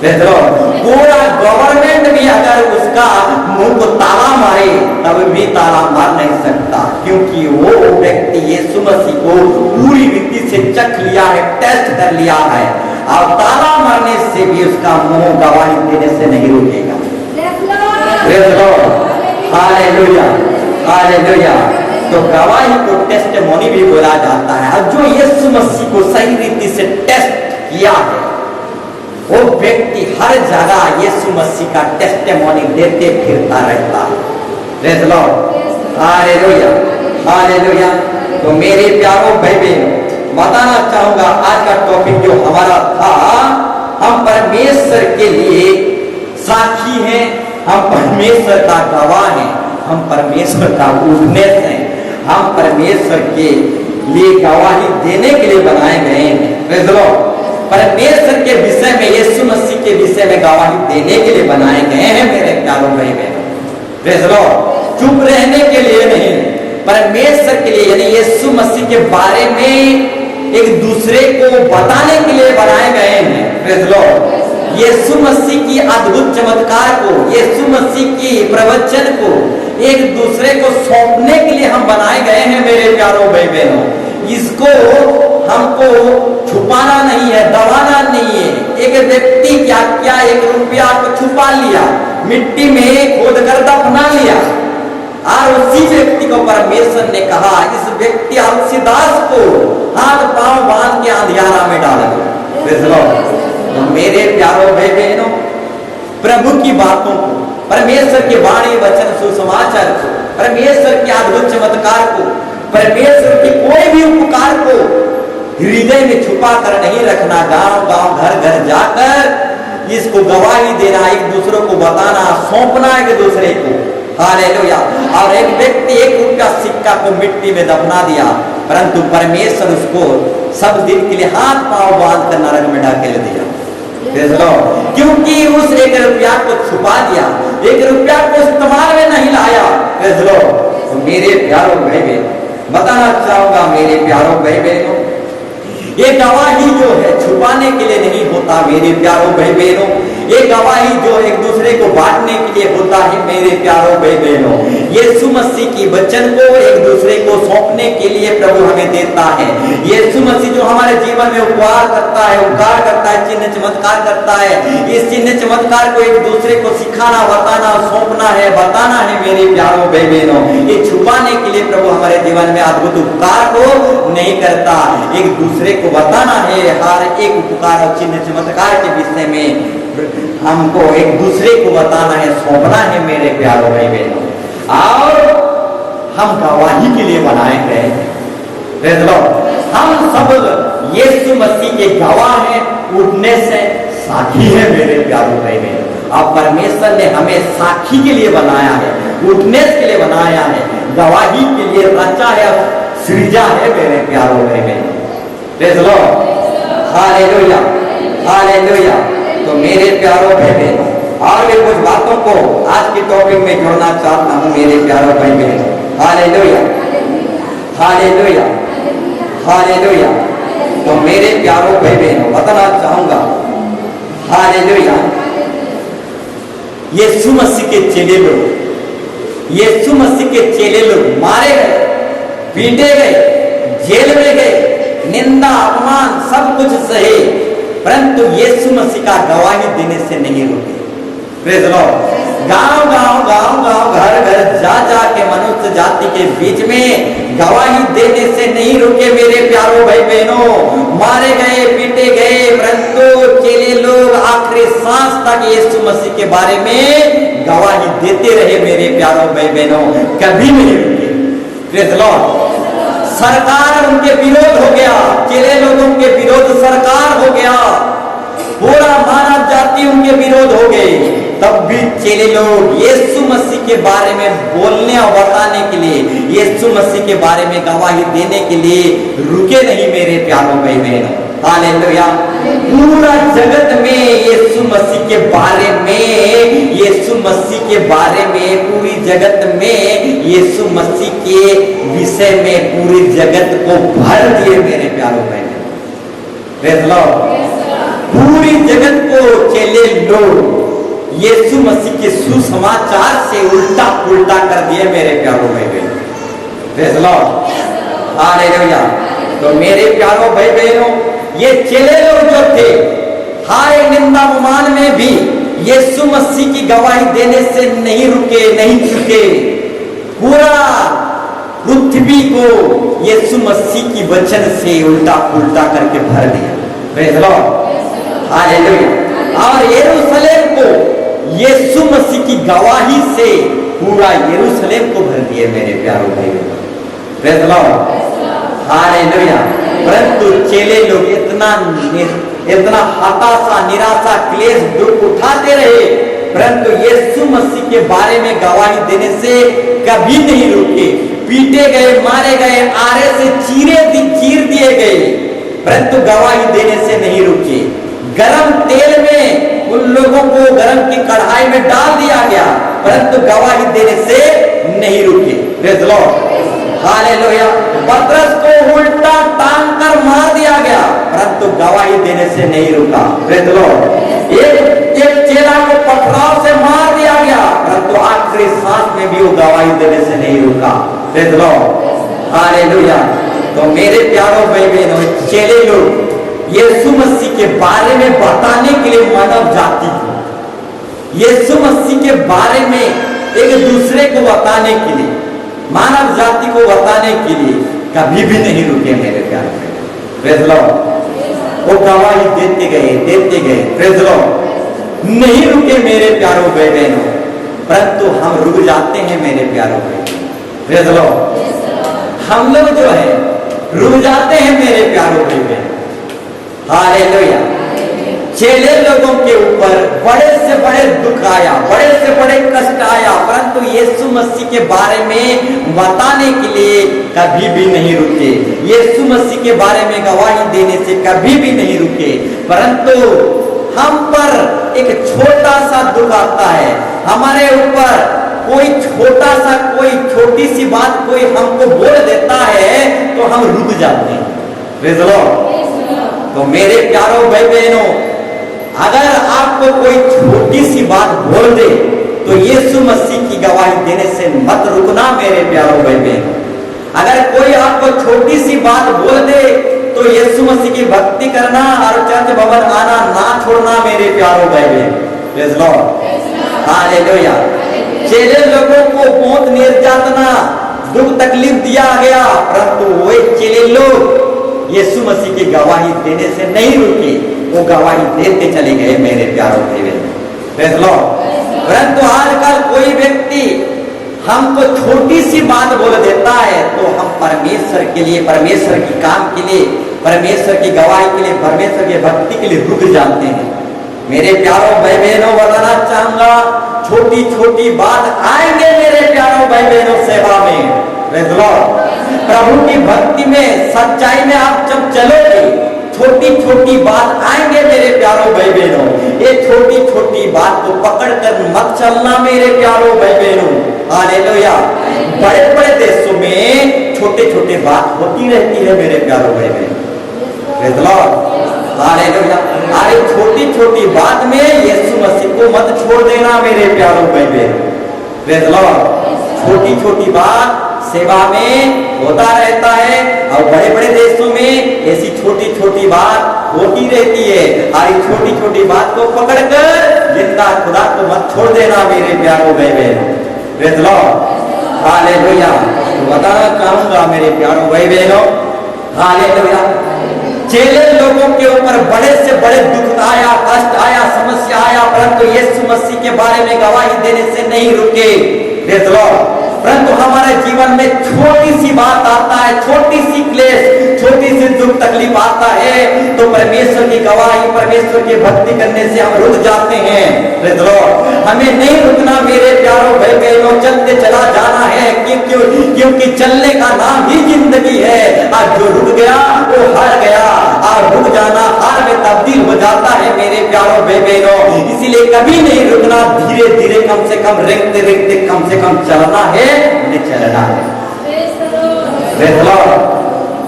पूरा गवर्नमेंट भी अगर उसका मुंह को ताला मारे तब भी ताला मार नहीं सकता, क्योंकि वो व्यक्ति यीशु मसीह को पूरी रीति से चख लिया है, टेस्ट कर लिया है, और ताला मारने से भी उसका मुंह गवाही देने से नहीं रुकेगा। Hallelujah, hallelujah. तो गवाही को टेस्टिमोनी भी बोला जाता है। और जो यीशु मसीह को सही रीति से टेस्ट किया है, वो व्यक्ति हर जगह यीशु मसीह का टेस्टिमोनी देते फिरता रहता है। Praise the lord, hallelujah, hallelujah. तो मेरे प्यारों भाई बहनों, बताना चाहूंगा आज का टॉपिक जो हमारा था, हम परमेश्वर के लिए साक्षी हैं, हम परमेश्वर का गवाह हैं, हम परमेश्वर का विटनेस हैं, हम परमेश्वर के लिए गवाही देने के लिए बनाए गए हैं। प्रेज़ द लॉर्ड, परमेश्वर के विषय में, यीशु मसीह के विषय में गवाही देने के लिए बनाए गए हैं मेरे प्यारों भाई बहनों। प्रेज़ द लॉर्ड, चुप रहने के लिए नहीं, परमेश्वर के लिए, यानी यीशु मसीह के बारे में एक दूसरे को बताने के लिए बनाए गए हैं। प्रेज़ द लॉर्ड, यीशु मसीह की अद्भुत चमत्कार को, यीशु मसीह की प्रवचन को एक दूसरे को सौंपने के लिए हम बनाए गए हैं मेरे प्यारों भाई बहनों। इसको हमको छुपाना नहीं है, दबाना नहीं है। एक व्यक्ति क्या क्या, एक रुपया को छुपा लिया, मिट्टी में खोद कर दफना लिया, और उसी व्यक्ति को परमेश्वर ने कहा, इस व्यक्ति अलसीदास को हाथ पांव बांध के अंधियारा में डाल दो। तो मेरे प्यारों भाई बहनों, प्रभु की बातों को, परमेश्वर के वाणी वचन सुसमाचार को, परमेश्वर के अद्भुत चमत्कार को, परमेश्वर के कोई भी उपकार को हृदय में छुपा कर नहीं रखना, गांव गांव घर घर जाकर इसको गवाही देना, एक दूसरे को बताना, सौंपना एक दूसरे को। हालेलुया। और एक व्यक्ति 1 रुपया सिक्का को मिट्टी में दफना दिया, परंतु परमेश्वर उसको सब दिन के लिए हाथ पांव बांध कर नरक में ढकेल दिया। क्योंकि उस 1 रुपया को छुपा दिया, 1 रुपया को इस्तेमाल में नहीं लाया। तो मेरे प्यारों भाई बहन, बताना चाहूंगा मेरे प्यारों भाई बहनों, ये गवाही जो है छुपाने के लिए नहीं होता मेरे प्यारों भाई बहनों, ये गवाही जो एक दूसरे को बांटने के लिए होता है मेरे प्यारों भाई बहनों। यीशु मसीह की वचन को एक दूसरे को सौंपने के लिए प्रभु हमें देता है। यीशु मसीह जो हमारे जीवन में उपवास करता है, उपकार करता है, चिन्ह चमत्कार करता है। इस चिन्ह चमत्कार को एक दूसरे को सिखाना, बताना, सौंपना है, बताना है मेरे प्यारों भाई बहनों। ये छुपाने के लिए प्रभु हमारे जीवन में अद्भुत उपकार को नहीं करता, एक दूसरे को बताना है। हर एक उपकार और चिन्ह चमत्कार के विषय में हमको एक दूसरे को बताना है, सौंपना है मेरे प्यारों भाई बहनों। और हम गवाही के लिए बनाए गए हैं। हम सब यीशु मसीह के गवाह हैं, उठने से साक्षी है मेरे प्यारों भाई बहनों। अब परमेश्वर ने हमें साक्षी के लिए बनाया है, उठने के लिए बनाया है, गवाही के लिए रचा है, सृजा है मेरे प्यारों भाई बहनों। Praise the lord, hallelujah, hallelujah. तो मेरे प्यारों भाई बहनों, और भी कुछ बातों को आज के टॉपिक में जोड़ना चाहता हूं मेरे प्यारों भाई बहनों। Hallelujah, hallelujah, hallelujah. तो मेरे प्यारों भाई बहनों बताना चाहूंगा, हालेलुया, यीशु मसीह के चेले लोग, यीशु मसीह के चेले लोग मारे गए, पीटे गए, जेल में गए, निंदा अपमान सब कुछ सहे, परंतु यीशु मसीह का गवाही देने से नहीं रुके। Praise the Lord. गांव गांव गांव गांव घर घर जा जा के मनुष्य जाति के बीच में गवाही देने से नहीं रुके मेरे प्यारों भाई बहनों। मारे गए, पीटे गए, परंतु चेले लोग आखिरी सांस तक यीशु मसीह के बारे में गवाही देते रहे मेरे प्यारों भाई बहनों, कभी नहीं रुके। Praise the Lord. सरकार उनके विरोध हो गया, चेले लोगों के विरोध सरकार हो गया, पूरा मानव जाति उनके विरोध हो गए, तब भी चेले लोग यीशु मसीह के बारे में बोलने और बताने के लिए, यीशु मसीह के बारे में गवाही देने के लिए रुके नहीं मेरे प्यारों भाई बहनों। हालेलुया। पूरा जगत में यीशु मसीह के बारे में, यीशु मसीह के बारे में, पूरी जगत में यीशु मसीह के विषय में पूरी जगत को भर दिए मेरे प्यारों भाई बहनों। Praise the Lord. पूरी जगत को चेले लोग यीशु मसीह के सुसमाचार से उल्टा पुल्टा कर दिए मेरे प्यारों भाई बहनों। Praise the lord, hallelujah. तो मेरे प्यारों भाई बहनों, ये चेले लोग जो थे, हाय निंदा अपमान में भी यीशु मसीह की गवाही देने से नहीं रुके, नहीं चुके। पूरा पृथ्वी को यीशु मसीह की वचन से उल्टा पुल्टा करके भर दिया। Praise the lord, hallelujah. और यरूशलेम को यीशु मसीह की गवाही से पूरा यरूशलेम को भर दिए मेरे प्यारों भाई बहनों। Praise the lord, hallelujah. परंतु चेले लोग इतना हताशा, निराशा, क्लेश, दुख उठाते रहे, परंतु यीशु मसीह के बारे में गवाही देने से कभी नहीं रुके। पीटे गए, मारे गए, आरे से चीर दिए गए, परंतु गवाही देने से नहीं रुके। गरम तेल में उन लोगों को गरम की कढ़ाई में डाल दिया गया, परंतु गवाही देने से नहीं रुके। Praise the lord, hallelujah. पतरस को उल्टा टांग कर मार दिया गया, परंतु गवाही देने से नहीं रुका। Praise the Lord. एक चेला को पथराव से मार दिया गया, परंतु आखिरी सांस में भी वो गवाही देने से नहीं रुका। Praise the lord, hallelujah. तो मेरे प्यारों भाई बहनों, चेले लोग यीशु मसीह के बारे में बताने के लिए मानव जाति को, यीशु मसीह के बारे में एक दूसरे को बताने के लिए, मानव जाति को बताने के लिए कभी भी नहीं रुके मेरे प्यार में। Praise the Lord. वो गवाही देते गए। Praise the Lord. नहीं रुके मेरे प्यारों भाई बहनों, परंतु हम रुक जाते हैं मेरे प्यारों भाई। Praise the Lord. हम लोग जो है रुक जाते हैं मेरे प्यारों भाई बहनों। हालेलुया। चेले लोगों के ऊपर बड़े से बड़े दुख आया, बड़े से बड़े कष्ट आया, परंतु यीशु मसीह के बारे में बताने के लिए कभी भी नहीं रुके। यीशु मसीह के बारे में गवाही देने से कभी भी नहीं रुके। परंतु हम पर एक छोटा सा दुख आता है, हमारे ऊपर कोई छोटा सा, कोई छोटी सी बात कोई हमको बोल देता है तो हम रुक जाते हैं। Praise the Lord. तो मेरे प्यारों भाई बहनों, अगर आपको कोई छोटी सी बात बोल दे तो यीशु मसीह की गवाही देने से मत रुकना मेरे प्यारों भाई बहनों। अगर कोई आपको छोटी सी बात बोल दे तो यीशु मसीह की भक्ति करना और चर्च भवन आना ना छोड़ना मेरे प्यारों भाई बहन। Praise Lord, hallelujah. चेले लोगों को बहुत निर्यातना दुख तकलीफ दिया गया, परंतु वो चेले लोग यीशु मसीह की गवाही देने से नहीं रुके, वो गवाही देते चले गए मेरे प्यारों भाई बहन। Praise Lord. परंतु आजकल कोई व्यक्ति हमको छोटी सी बात बोल देता है तो हम परमेश्वर के लिए, परमेश्वर की काम के लिए, परमेश्वर की गवाही के लिए, परमेश्वर की भक्ति के लिए रुक जाते हैं। मेरे प्यारों भाई बहनों, बताना चाहूंगा छोटी छोटी बात आएंगे मेरे प्यारों भाई बहनों सेवा में। Praise Lord. प्रभु की भक्ति में, सच्चाई में आप जब चलोगे, छोटी छोटी बात आएंगे मेरे प्यारों भाई बहनों। ये छोटी छोटी बात को पकड़कर मत चलना मेरे प्यारों भाई बहनों। हालेलुया। बड़े बड़े देशों में छोटे छोटे बात होती रहती है मेरे प्यारों भाई बहनों। Praise Lord, hallelujah. अरे छोटी छोटी बात में यीशु मसीह को मत छोड़ देना मेरे प्यारों भाई बहनों। Praise Lord. छोटी छोटी बात सेवा में होता रहता है और बड़े बड़े देशों में ऐसी छोटी छोटी बात होती रहती है। और छोटी छोटी बात को पकड़कर जिंदा खुदा को मत छोड़ देना मेरे प्यारों भाई बहनों। Praise Lord, hallelujah. तो बताना चाहूंगा मेरे प्यारों भाई बहनों, हालेलुया। चेले लोगों के ऊपर बड़े से बड़े दुख आया, कष्ट आया, समस्या आया, परंतु यीशु मसीह के बारे में गवाही देने से नहीं रुके। Praise Lord. परंतु हमारे जीवन में छोटी सी बात आता है, छोटी सी क्लेश, छोटी सी दुख तकलीफ आता है तो परमेश्वर की गवाही, परमेश्वर की भक्ति करने से हम रुक जाते हैं। Praise Lord. हमें नहीं रुकना मेरे प्यारों भाई बहनों, चलते चला जाना है, क्योंकि चलने का नाम ही जिंदगी है। आज जो रुक गया वो हार गया, और रुक जाना हार में तब्दील हो जाता है मेरे प्यारों भाई बहनों। इसीलिए कभी नहीं रुकना, धीरे धीरे कम से कम रेंगते रेंगते कम से कम चलना है, चलना है। Praise Lord,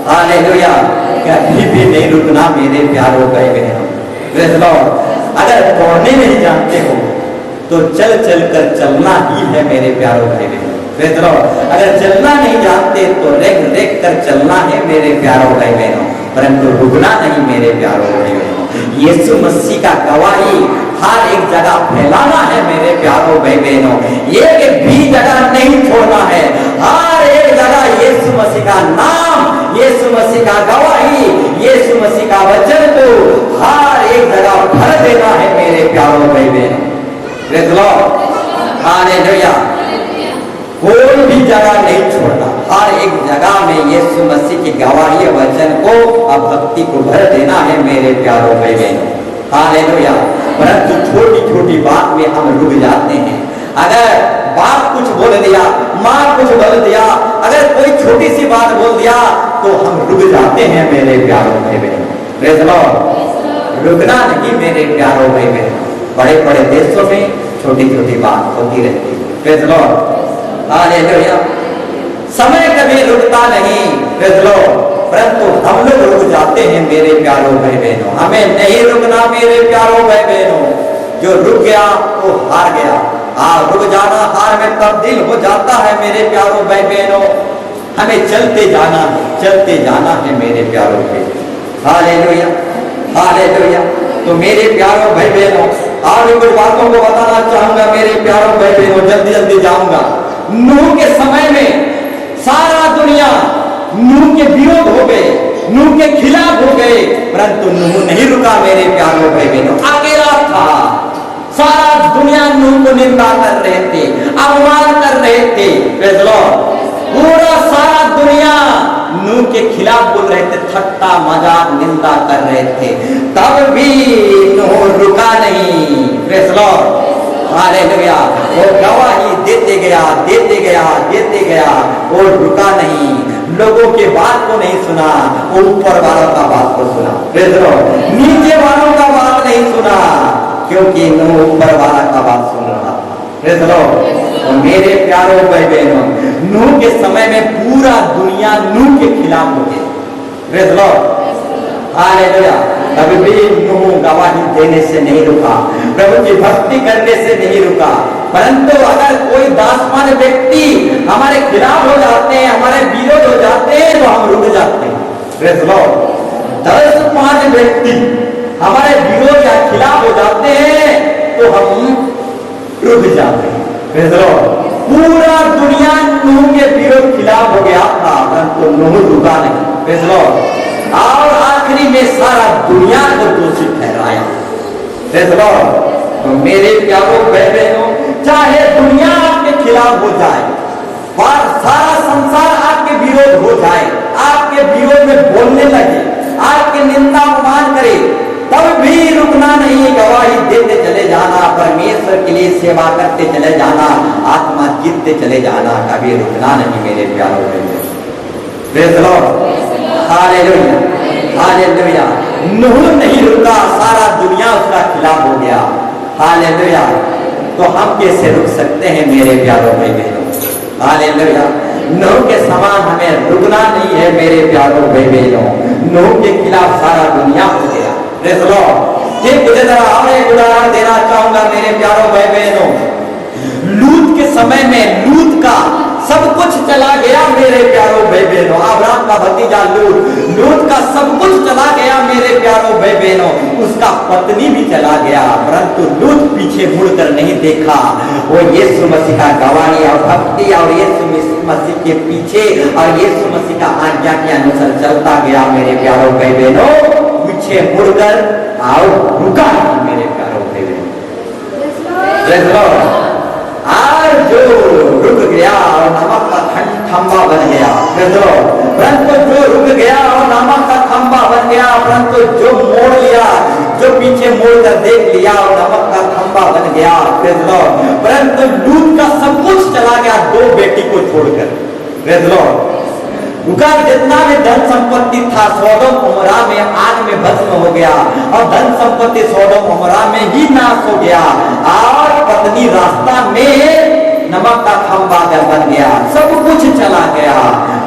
hallelujah. कभी भी नहीं रुकना मेरे प्यारों भाई बहनों। Praise Lord. अगर दौड़ने नहीं जानते हो तो चल चल कर चलना ही है मेरे प्यारों भाई बहनों। Praise Lord. अगर चलना नहीं जानते तो रेंग रेंग कर चलना है मेरे प्यारों भाई बहनों, परंतु रुकना नहीं मेरे प्यारों भाई बहनों। यीशु मसीह का गवाही हर एक जगह फैलाना है मेरे प्यारों भाई बहनों। एक भी जगह नहीं छोड़ना है, हर एक जगह यीशु मसीह का नाम, यीशु मसीह का गवाही, यीशु मसीह का वचन को हर एक जगह भर देना है मेरे प्यारों भाई बहनों। Praise Lord, hallelujah. कोई भी जगह नहीं छोड़ना, हर एक जगह में यीशु मसीह की गवाही, वचन को और भक्ति को भर देना है मेरे प्यारों भाई बहनों। हालेलुया। परंतु छोटी छोटी बात में हम रुक जाते हैं। अगर बाप कुछ बोल दिया, माँ कुछ बोल दिया, अगर कोई छोटी सी बात बोल दिया तो हम रुक जाते हैं मेरे प्यारों भाई बहनों। Praise Lord. रुकना नहीं मेरे प्यारों भाई बहनों। बड़े बड़े देशों में छोटी छोटी बात होती रहती है। Praise Lord, hallelujah. समय कभी रुकता नहीं, प्रेज़ लॉर्ड, परंतु हम लोग रुक जाते हैं मेरे प्यारों भाई बहनों। हमें नहीं रुकना मेरे प्यारों भाई बहनों। जो रुक गया वो हार गया। रुक जाना हार में तब्दील हो जाता है मेरे प्यारों भाई बहनों। हमें चलते जाना है, चलते जाना है मेरे प्यारों भाई। Hallelujah, hallelujah. तो मेरे प्यारों भाई बहनों, और कुछ बातों को बताना चाहूंगा मेरे प्यारों भाई बहनों, जल्दी जल्दी जाऊंगा। नूह के समय में सारा दुनिया नूह के विरोध हो गए, नूह के खिलाफ हो गए, परंतु नूह नहीं रुका मेरे प्यारों भाई बहनों। अकेला था, सारा दुनिया नूह को निंदा कर रहे थे, अपमान कर रहे थे। Praise Lord. पूरा सारा दुनिया नूह के खिलाफ बोल रहे थे, ठट्टा मजाक निंदा कर रहे थे, तब भी नूह रुका नहीं। Praise Lord, hallelujah. वो गवाही देते गया, देते गया, देते गया, वो रुका नहीं। लोगों के बात को नहीं सुना, वो ऊपर वालों का बात को सुना। Praise Lord. नीचे वालों का बात नहीं सुना, क्योंकि नूह ऊपर वाला का बात सुन रहा था। Praise Lord. और मेरे प्यारों भाई बहनों, नूह के समय में पूरा दुनिया नूह के खिलाफ हो गई। Praise Lord, hallelujah. कभी भी नूह गवाही देने से नहीं रुका, प्रभु की भक्ति करने से नहीं रुका। परंतु अगर कोई दासमान व्यक्ति हमारे खिलाफ हो जाते हैं, हमारे विरोध हो जाते हैं, तो हम रुक जाते हैं। प्रेज़ लॉर्ड, 10-5 व्यक्ति हमारे विरोध या खिलाफ हो जाते हैं तो हम रुक जाते हैं। पूरा दुनिया नूह के विरोध खिलाफ हो गया था, परंतु नूह रुका नहीं। और आखिरी में सारा दुनिया को दोषी ठहराया। तो मेरे प्यारों बहनों, चाहे दुनिया आपके खिलाफ हो जाए और सारा संसार आपके विरोध हो जाए, आपके विरोध में बोलने लगे, आपके निंदा अपमान करे, तब भी रुकना नहीं, गवाही देते चले जाना, परमेश्वर के लिए सेवा करते चले जाना, आत्मा जीतते चले जाना, कभी रुकना नहीं मेरे प्यारों बहनों। Praise the lord, hallelujah, hallelujah. Nuh नहीं रुका, सारा दुनिया उसका खिलाफ हो गया। हालेलुया। तो हम कैसे रुक सकते हैं मेरे प्यारों बहनों? हालेलुया। नूह के समान हमें रुकना नहीं है मेरे प्यारों बहनों। नूह के खिलाफ सारा दुनिया हो गया। Praise the Lord. ठीक, मुझे जरा और एक उदाहरण देना चाहूंगा मेरे प्यारों बहनों। लूत के समय में लूत का सब कुछ चला गया मेरे प्यारों भाई बहनों। अब्राहम का भतीजा लूत का सब कुछ चला गया मेरे प्यारों भाई बहनों। उसका पत्नी भी चला गया, परंतु लूत पीछे मुड़कर नहीं देखा। वो यीशु मसीह का गवाही और भक्ति और यीशु मसीह के पीछे और यीशु मसीह का आज्ञा के अनुसार चलता गया मेरे प्यारों भाई बहनों। पीछे मुड़कर आओ रुका मेरे प्यारों भाई बहनों। आज जो रुक गया और नमक का खंबा बन गया, परंतु जो रुक गया और नमक का खंबा बन गया, परंतु जो मोड़ लिया, जो पीछे मोड़ कर देख लिया और नमक का खंबा बन गया, परंतु लूत का सब कुछ चला गया 2 बेटी को छोड़कर। उनका जितना भी धन संपत्ति था सोडोम उमरा में आग में भस्म हो गया और धन संपत्ति सोडोम उमरा में ही नाश हो गया और पत्नी रास्ता में नमक का खंबा बन गया, सब कुछ चला गया।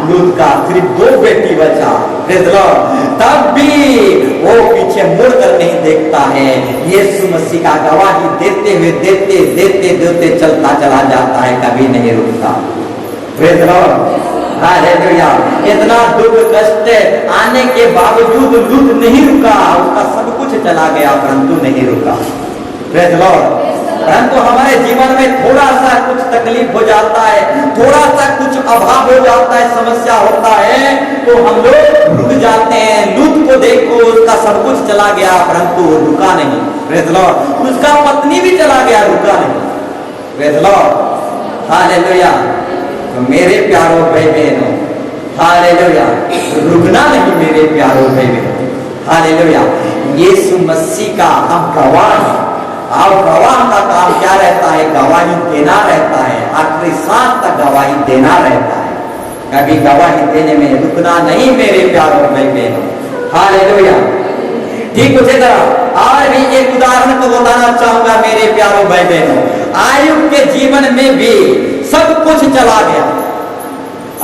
लूत का सिर्फ 2 बेटी बचा। तब भी वो पीछे मुड़कर नहीं देखता है, यीशु मसीह का गवाही देते हुए देते देते देते चलता चला जाता है, कभी नहीं रुकता। Praise the lord, hallelujah. इतना दुख कष्ट आने के बावजूद लूत नहीं रुका, उसका सब कुछ चला गया परंतु नहीं रुका। Praise the Lord. परंतु हमारे जीवन में थोड़ा सा कुछ तकलीफ हो जाता है, थोड़ा सा कुछ अभाव हो जाता है, समस्या होता है, तो हम लोग रुक जाते हैं। लूत को देखो, उसका सब कुछ चला गया परंतु रुका नहीं। Praise the Lord. उसका पत्नी भी चला गया, रुका नहीं। Praise the lord, hallelujah. तो मेरे प्यारों भाई बहनों, हालेलुया, रुकना नहीं मेरे प्यारों भाई बहनों। हालेलुया। यीशु मसीह का हम गवाह हैं और गवाह का काम क्या रहता है? गवाही देना रहता है, आखिरी सांस तक गवाही देना रहता है, कभी गवाही देने में रुकना नहीं मेरे प्यारों भाई बहनों। हालेलुया। ठीक उसी तरह और भी एक उदाहरण को बताना चाहूंगा मेरे प्यारों भाई बहनों। आयुब के जीवन में भी सब कुछ चला गया,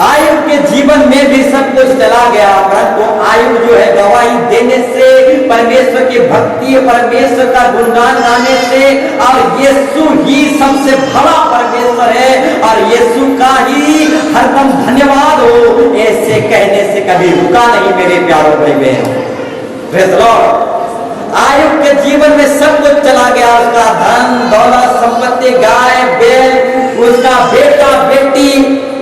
आयुब के जीवन में भी सब कुछ चला गया, परंतु आयुब जो है गवाही देने से, परमेश्वर की भक्ति, परमेश्वर का गुणगान गाने से, और यीशु ही सबसे बड़ा परमेश्वर है और यीशु का ही हरदम धन्यवाद हो, ऐसे कहने से कभी रुका नहीं मेरे प्यारों भाई बहनों। Praise the Lord. आयुब के जीवन में सब कुछ चला गया, उसका धन दौलत संपत्ति, गाय बैल, उसका बेटा बेटी,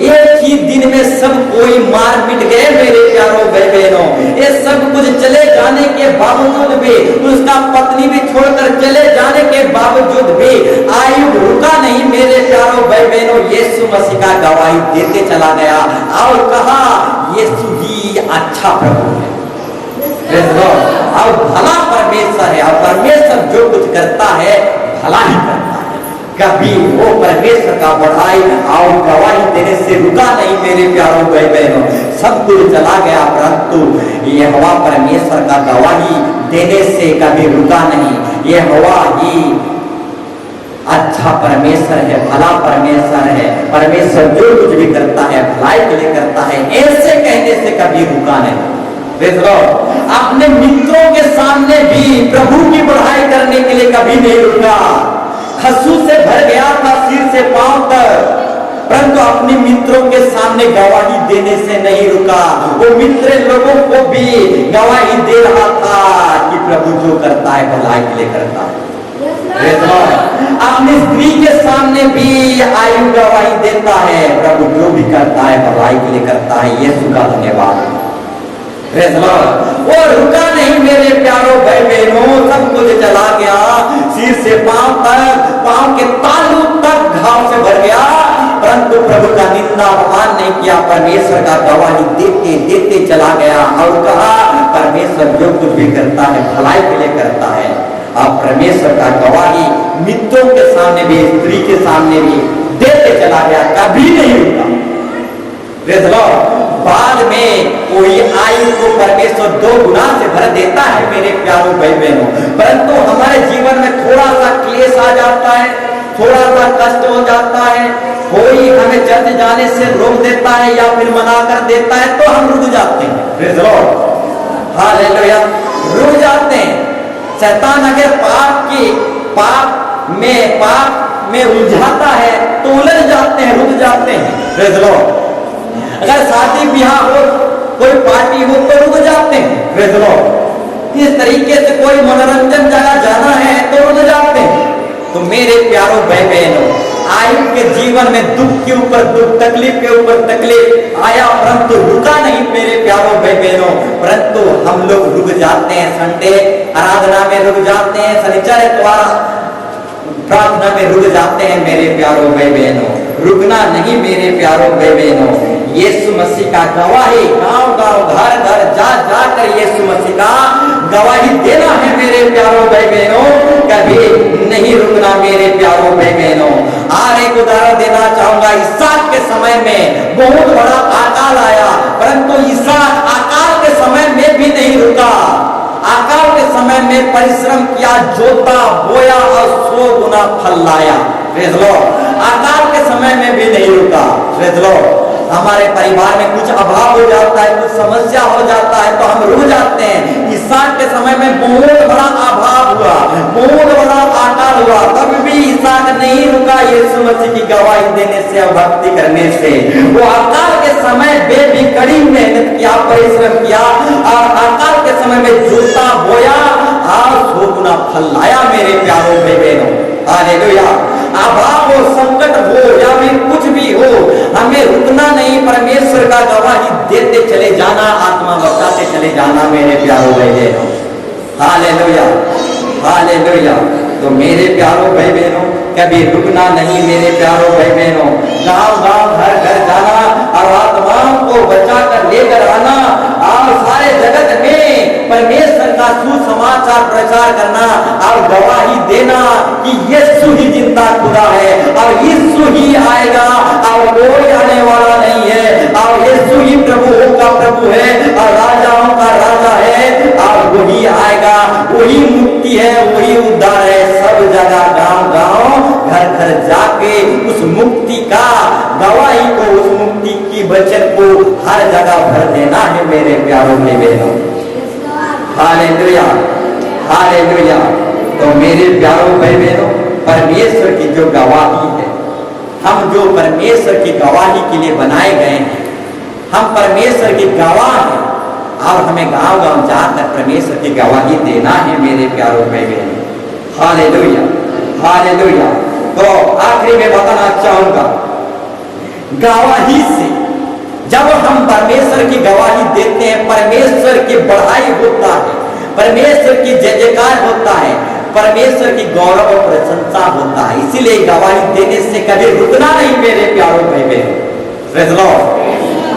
एक ही दिन में सब कोई मार मिट गए मेरे प्यारों भाई बहनों। ये सब कुछ चले जाने के बावजूद भी, उसका पत्नी भी छोड़कर चले जाने के बावजूद भी आयुब रुका नहीं मेरे प्यारों भाई बहनों। यीशु मसीह का गवाही देते चला गया और कहा यीशु ही अच्छा प्रभु है और भला परमेश्वर है, और परमेश्वर जो कुछ करता है भला ही करता है, कभी वो परमेश्वर का बढ़ाई और गवाही देने से रुका नहीं मेरे प्यारों भाई बहनों। सब कुछ चला गया परंतु यहोवा परमेश्वर का गवाही देने से कभी रुका नहीं। यहोवा ही अच्छा परमेश्वर है, भला परमेश्वर है, परमेश्वर जो कुछ भी करता है भलाई के लिए करता है, ऐसे कहने से कभी रुका नहीं। अपने मित्रों के सामने भी प्रभु की बढ़ाई करने के लिए कभी नहीं रुका। खस्सू से भर गया था सिर से पांव तक, परंतु अपने मित्रों के सामने गवाही देने से नहीं रुका। वो मित्र लोगों को भी गवाही दे रहा था कि प्रभु जो करता है भलाई के लिए करता है। अपनी स्त्री के सामने भी आयु गवाही देता है, प्रभु जो भी करता है भलाई के लिए करता है। यीशु का धन्यवाद। वो रुका नहीं मेरे प्यारों भाई बहनों, सब कुछ चला गया, सिर से पांव तक, पांव के तालू तक घाव से भर गया, परंतु प्रभु का निंदा अपमान नहीं किया। परमेश्वर का गवाही देते देते चला गया और कहा परमेश्वर जो कुछ भी करता है भलाई के लिए करता है। अब परमेश्वर का गवाही मित्रों के सामने भी, स्त्री के सामने भी देते चला गया, कभी नहीं रुका। बाद में कोई आयु को परमेश्वर 2 गुना से भर देता है मेरे प्यारों भाई बहनों, परंतु हमारे जीवन में थोड़ा सा क्लेश आ जाता है, थोड़ा सा कष्ट हो जाता है, कोई हमें चर्च जाने से रोक देता है या फिर मना कर देता है तो हम रुक जाते हैं। हालेलुया, रुक जाते हैं। शैतान अगर पाप में उलझाता है तो उलझ जाते हैं, रुक जाते हैं। अगर शादी ब्याह हो, कोई पार्टी हो तो रुक जाते हैं। इस तरीके से कोई मनोरंजन जगह जाना है तो रुक जाते हैं। तो मेरे प्यारों भाई बहनों, आयु के जीवन में दुख के ऊपर दुख, तकलीफ के ऊपर तकलीफ आया, परंतु रुका नहीं मेरे प्यारों भाई बहनों, परंतु हम लोग रुक जाते हैं। संडे आराधना में रुक जाते हैं, शनिचर द्वारा प्रार्थना में रुक जाते हैं मेरे प्यारों भाई बहनों। रुकना नहीं मेरे प्यारों भाई बहनों। यीशु मसीह का गवाही गांव गांव, घर घर जा जाकर यीशु मसीह का गवाही देना है मेरे प्यारों भाई बहनों, कभी नहीं रुकना मेरे प्यारों भाई बहनों। और एक उदाहरण देना चाहूंगा। इसहाक के समय में बहुत बड़ा अकाल आया, परंतु इसहाक अकाल के समय में भी नहीं रुका। अकाल के समय में परिश्रम किया, जोता बोया और 100 गुना फल लाया। अकाल के समय में भी नहीं रुका। हमारे परिवार में कुछ अभाव हो जाता है, कुछ समस्या हो जाता है तो हम रुक जाते हैं। इसहाक के समय में बहुत बड़ा अभाव हुआ, बहुत बड़ा अकाल हुआ, तब भी इसहाक नहीं रुका यीशु मसीह की गवाही देने से और भक्ति करने से। वो अकाल के समय में भी कड़ी मेहनत किया, परिश्रम किया और अकाल के समय में जोता बोया और 100 गुना फल लाया मेरे प्यारों भाई बहनों। हालेलुया। अभाव हो, संकट हो या फिर कुछ भी हो, हमें रुकना नहीं, परमेश्वर का गवाही देते चले जाना, आत्मा बचाते चले जाना मेरे प्यारों भाई बहनों। Hallelujah, hallelujah. तो मेरे प्यारों भाई बहनों, कभी रुकना नहीं मेरे प्यारों भाई बहनों। गांव गांव, घर घर जाना और आत्माओं को बचा कर लेकर आना और सारे जगत में परमेश्वर का सुसमाचार प्रचार करना और गवाही देना कि यीशु ही जिंदा खुदा है और यीशु ही आएगा और कोई आने वाला नहीं है और यीशु ही प्रभुओं का प्रभु है और राजाओं का राजा है और वही आएगा, वही मुक्ति है, वही उद्धार है। सब जगह गांव गांव, घर घर जाके उस मुक्ति का गवाही को, उस मुक्ति की वचन को हर जगह भर देना है मेरे प्यारों भाई बहनों। Hallelujah, hallelujah. तो मेरे प्यारों भाई बहनों, परमेश्वर की जो गवाही है, हम जो परमेश्वर की गवाही के लिए बनाए गए हैं, हम परमेश्वर की गवाह हैं और हमें गांव गांव जाकर परमेश्वर की गवाही देना है मेरे प्यारों भाई बहनों। Hallelujah, hallelujah. तो आखिरी में बताना चाहूंगा, गवाही से जब हम परमेश्वर की गवाही देते हैं, परमेश्वर की बढ़ाई होता है, परमेश्वर की जय जयकार होता है, परमेश्वर की गौरव और प्रशंसा होता है। इसीलिए गवाही देने से कभी रुकना नहीं मेरे प्यारों भाई बहनों।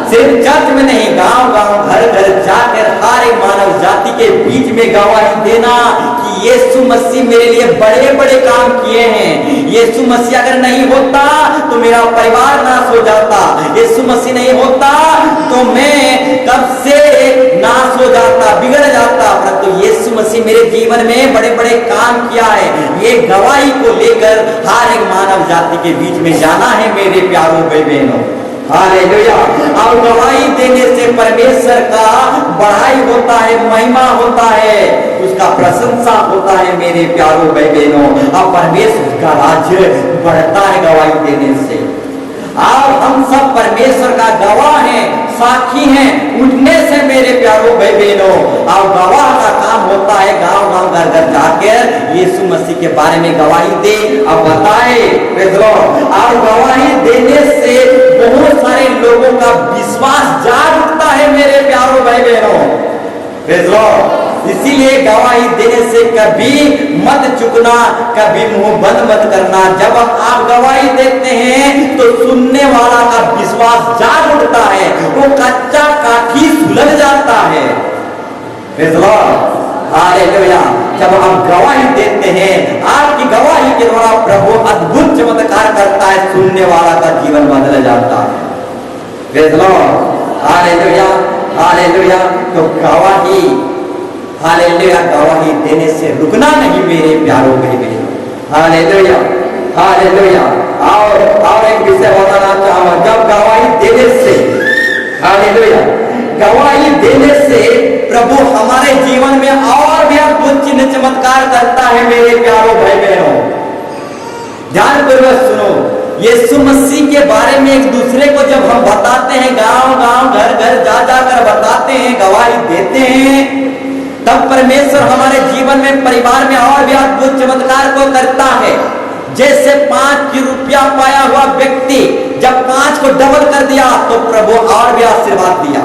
सिर्फ चर्च में नहीं, गांव गांव, घर घर जाकर हर एक मानव जाति के बीच में गवाही देना कि यीशु मसीह मेरे लिए बड़े बड़े काम किए हैं। यीशु मसीह अगर नहीं होता तो मेरा परिवार नाश हो जाता, यीशु मसीह नहीं होता तो मैं कब से नाश हो जाता, बिगड़ जाता, परंतु यीशु मसीह मेरे जीवन में बड़े बड़े काम किया है। ये गवाही को लेकर हर एक मानव जाति के बीच में जाना है मेरे प्यारों भाई बहनों। हालेलुया। और गवाही देने से परमेश्वर का बढ़ाई होता है, महिमा होता है, उसका प्रशंसा होता है मेरे प्यारों भाई बहनों। और परमेश्वर का राज्य बढ़ता है गवाही देने से। और हम सब परमेश्वर का गवाह हैं, साक्षी हैं उठने से मेरे प्यारों भाई बहनों। और गवाह का काम होता है गांव गांव घर घर जाकर यीशु मसीह के बारे में गवाही दे और बताए। और गवाही देने से बहुत सारे लोगों का विश्वास जाग उठता है मेरे प्यारों भाई बहनों। इसीलिए गवाही देने से कभी मत चुकना, कभी मुंह बंद मत करना। जब आप गवाही देते हैं तो सुनने वाला का विश्वास जाग उठता है, वो कच्चा काठी सुलझ जाता है। हालेलुया। जब हम गवाही देते हैं, आपकी गवाही के द्वारा प्रभु अद्भुत चमत्कार करता है, सुनने वाला का जीवन बदल जाता है। Hallelujah hallelujah. तो गवाही हालेलुया, गवाही देने से रुकना नहीं मेरे प्यारों भाई बहनों। Hallelujah hallelujah. और एक विषय बताना चाहूंगा, जब गवाही देने से, हालेलुया, गवाही देने से प्रभु हमारे जीवन में और भी अद्भुत चिन्ह चमत्कार करता है मेरे प्यारों भाई बहनों। ध्यानपूर्वक सुनो, यीशु मसीह के बारे में एक दूसरे को जब हम बताते हैं, गांव गांव घर घर जा जाकर बताते हैं, गवाही देते हैं, तब परमेश्वर हमारे जीवन में परिवार में और भी अद्भुत चमत्कार को करता है। जैसे 5 रुपया पाया हुआ व्यक्ति जब 5 को डबल कर दिया तो प्रभु और भी आशीर्वाद दिया।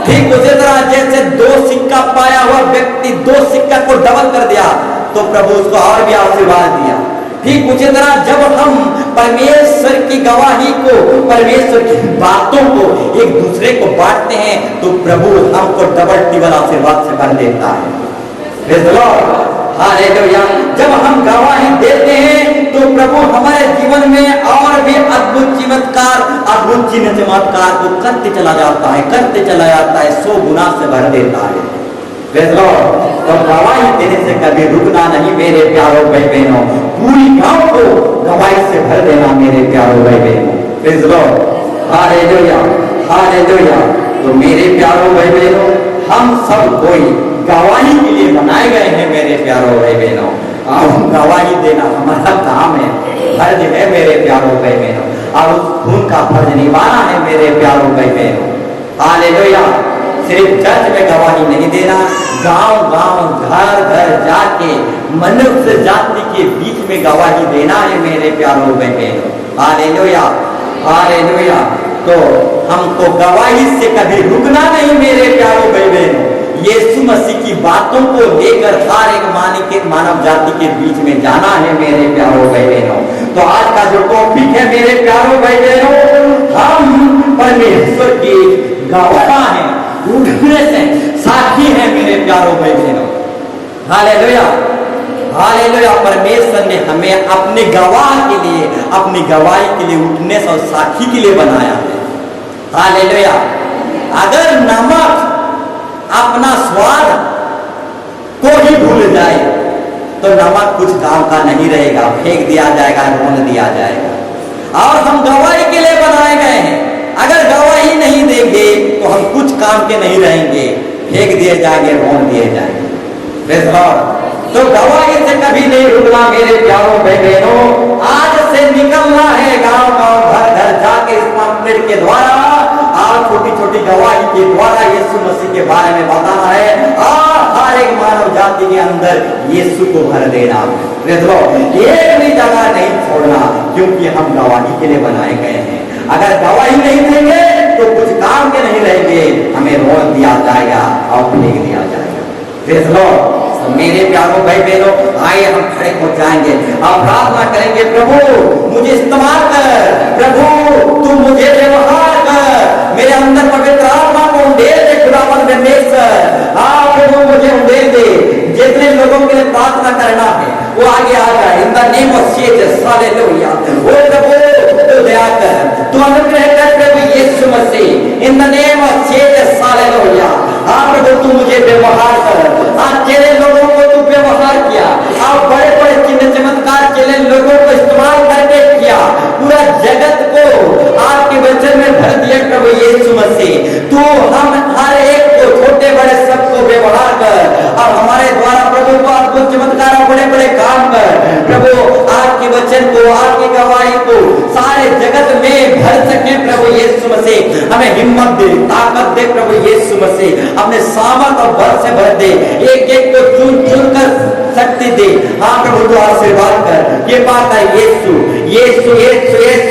ठीक उसी तरह जैसे 2 सिक्का पाया हुआ व्यक्ति 2 सिक्का को डबल कर दिया तो प्रभु उसको और भी आशीर्वाद दिया। ठीक उसी तरह जब हम परमेश्वर की गवाही को, परमेश्वर की बातों को एक दूसरे को बांटते हैं तो प्रभु हमको डबल टिबल आशीर्वाद से भर देता है। हालेलुया। जब हम गवाही देते हैं तो प्रभु हमारे जीवन में और भी अद्भुत चमत्कार, अद्भुत चिन्ह चमत्कार को करते चला जाता है, करते चला जाता है, 100 गुना से भर देता है। तो गवाही देने से कभी रुकना नहीं मेरे प्यारों भाई बहनों। पूरी गांव को गवाही से भर देना मेरे प्यारों भाई बहनों। Hallelujah hallelujah. तो मेरे प्यारों भाई बहनों, हम सब कोई गवाही के लिए बनाए गए हैं मेरे प्यारों भाई बहनों। और गवाही देना हमारा काम है, फर्ज है मेरे प्यारों भाई बहनों। और उस खून का फर्ज निभाना है मेरे प्यारों भाई बहनों। हालेलुया। सिर्फ चर्च में गवाही नहीं देना, गांव गांव घर घर जाके मनुष्य जाति के बीच में गवाही देना है मेरे प्यारों बहनों। Hallelujah hallelujah. तो हमको गवाही से कभी रुकना नहीं मेरे प्यारों भाई बहनों। यीशु मसीह की बातों को लेकर हर एक मानव जाति के बीच में जाना है मेरे प्यारों भाई बहनों। तो आज का जो टॉपिक है मेरे प्यारों भाई बहनों, हम परमेश्वर की गवाह हैं, उठने से साक्षी है मेरे प्यारों भाई बहनों। Hallelujah hallelujah. परमेश्वर ने हमें अपने गवाह के लिए, अपनी गवाही के लिए, उठने से और साक्षी के लिए बनाया है। हालेलुया। अगर नमक अपना स्वाद को ही भूल जाए तो नमक कुछ काम का नहीं रहेगा, फेंक दिया जाएगा, रोन दिया जाएगा। और हम गवाही के लिए बनाए गए हैं, अगर गवाही नहीं देंगे तो हम कुछ काम के नहीं रहेंगे, फेंक दिए जाएंगे, रोन दिए जाएंगे। तो गवाही से कभी नहीं रुकना मेरे प्यारों भाई बहनों। आज से निकलना है गांव गांव घर घर जाके इस पंपलेट के द्वारा और छोटी छोटी गवाही के द्वारा यीशु मसीह के बारे में बताना है और हर एक मानव जाति के अंदर यीशु को भर देना। एक भी जगह नहीं छोड़ना, क्योंकि हम गवाही के लिए बनाए गए हैं। अगर गवाही नहीं देंगे तो कुछ काम के नहीं रहेंगे, हमें रोक दिया जाएगा और फेंक दिया जाएगा। मेरे प्यारों भाई बहनों, आइए हम खड़े हो जाएंगे और प्रार्थना करेंगे, प्रभु मुझे इस्तेमाल कर, प्रभु तू मुझे व्यवहार कर, मेरे अंदर पवित्र आत्मा को उंडेल दे खुदावंद परमेश्वर। हाँ प्रभु मुझे उंडेल दे। जितने लोगों के लिए प्रार्थना करना है वो आगे आ जाए। In the name of Jesus hallelujah. ओ प्रभु तू दया कर, तू अनुग्रह कर प्रभु Yeshu Masih. In the name of Jesus hallelujah. हाँ प्रभु तू मुझे व्यवहार कर। आज चले लोगों को तू व्यवहार किया और बड़े बड़े चिन्ह चमत्कार चले लोगों को इस्तेमाल करके किया, पूरा जगत को आपके वचन में भर दिया प्रभु यीशु मसीह। तू हम हर एक को, छोटे बड़े सबको व्यवहार कर और हमारे द्वारा प्रभु को अद्भुत चमत्कार और बड़े बड़े काम कर। प्रभु आपके वचन को, आपकी गवाही को सारे जगत सकें प्रभु यीशु मसीह। हमें हिम्मत दे, ताकत दे प्रभु यीशु मसीह, अपने सामर्थ और बल से भर दे, एक एक को चुन चुन कर शक्ति दे। हाँ प्रभु, तो आशीर्वाद कर, ये बात है यीशु यीशु यीशु यीशु।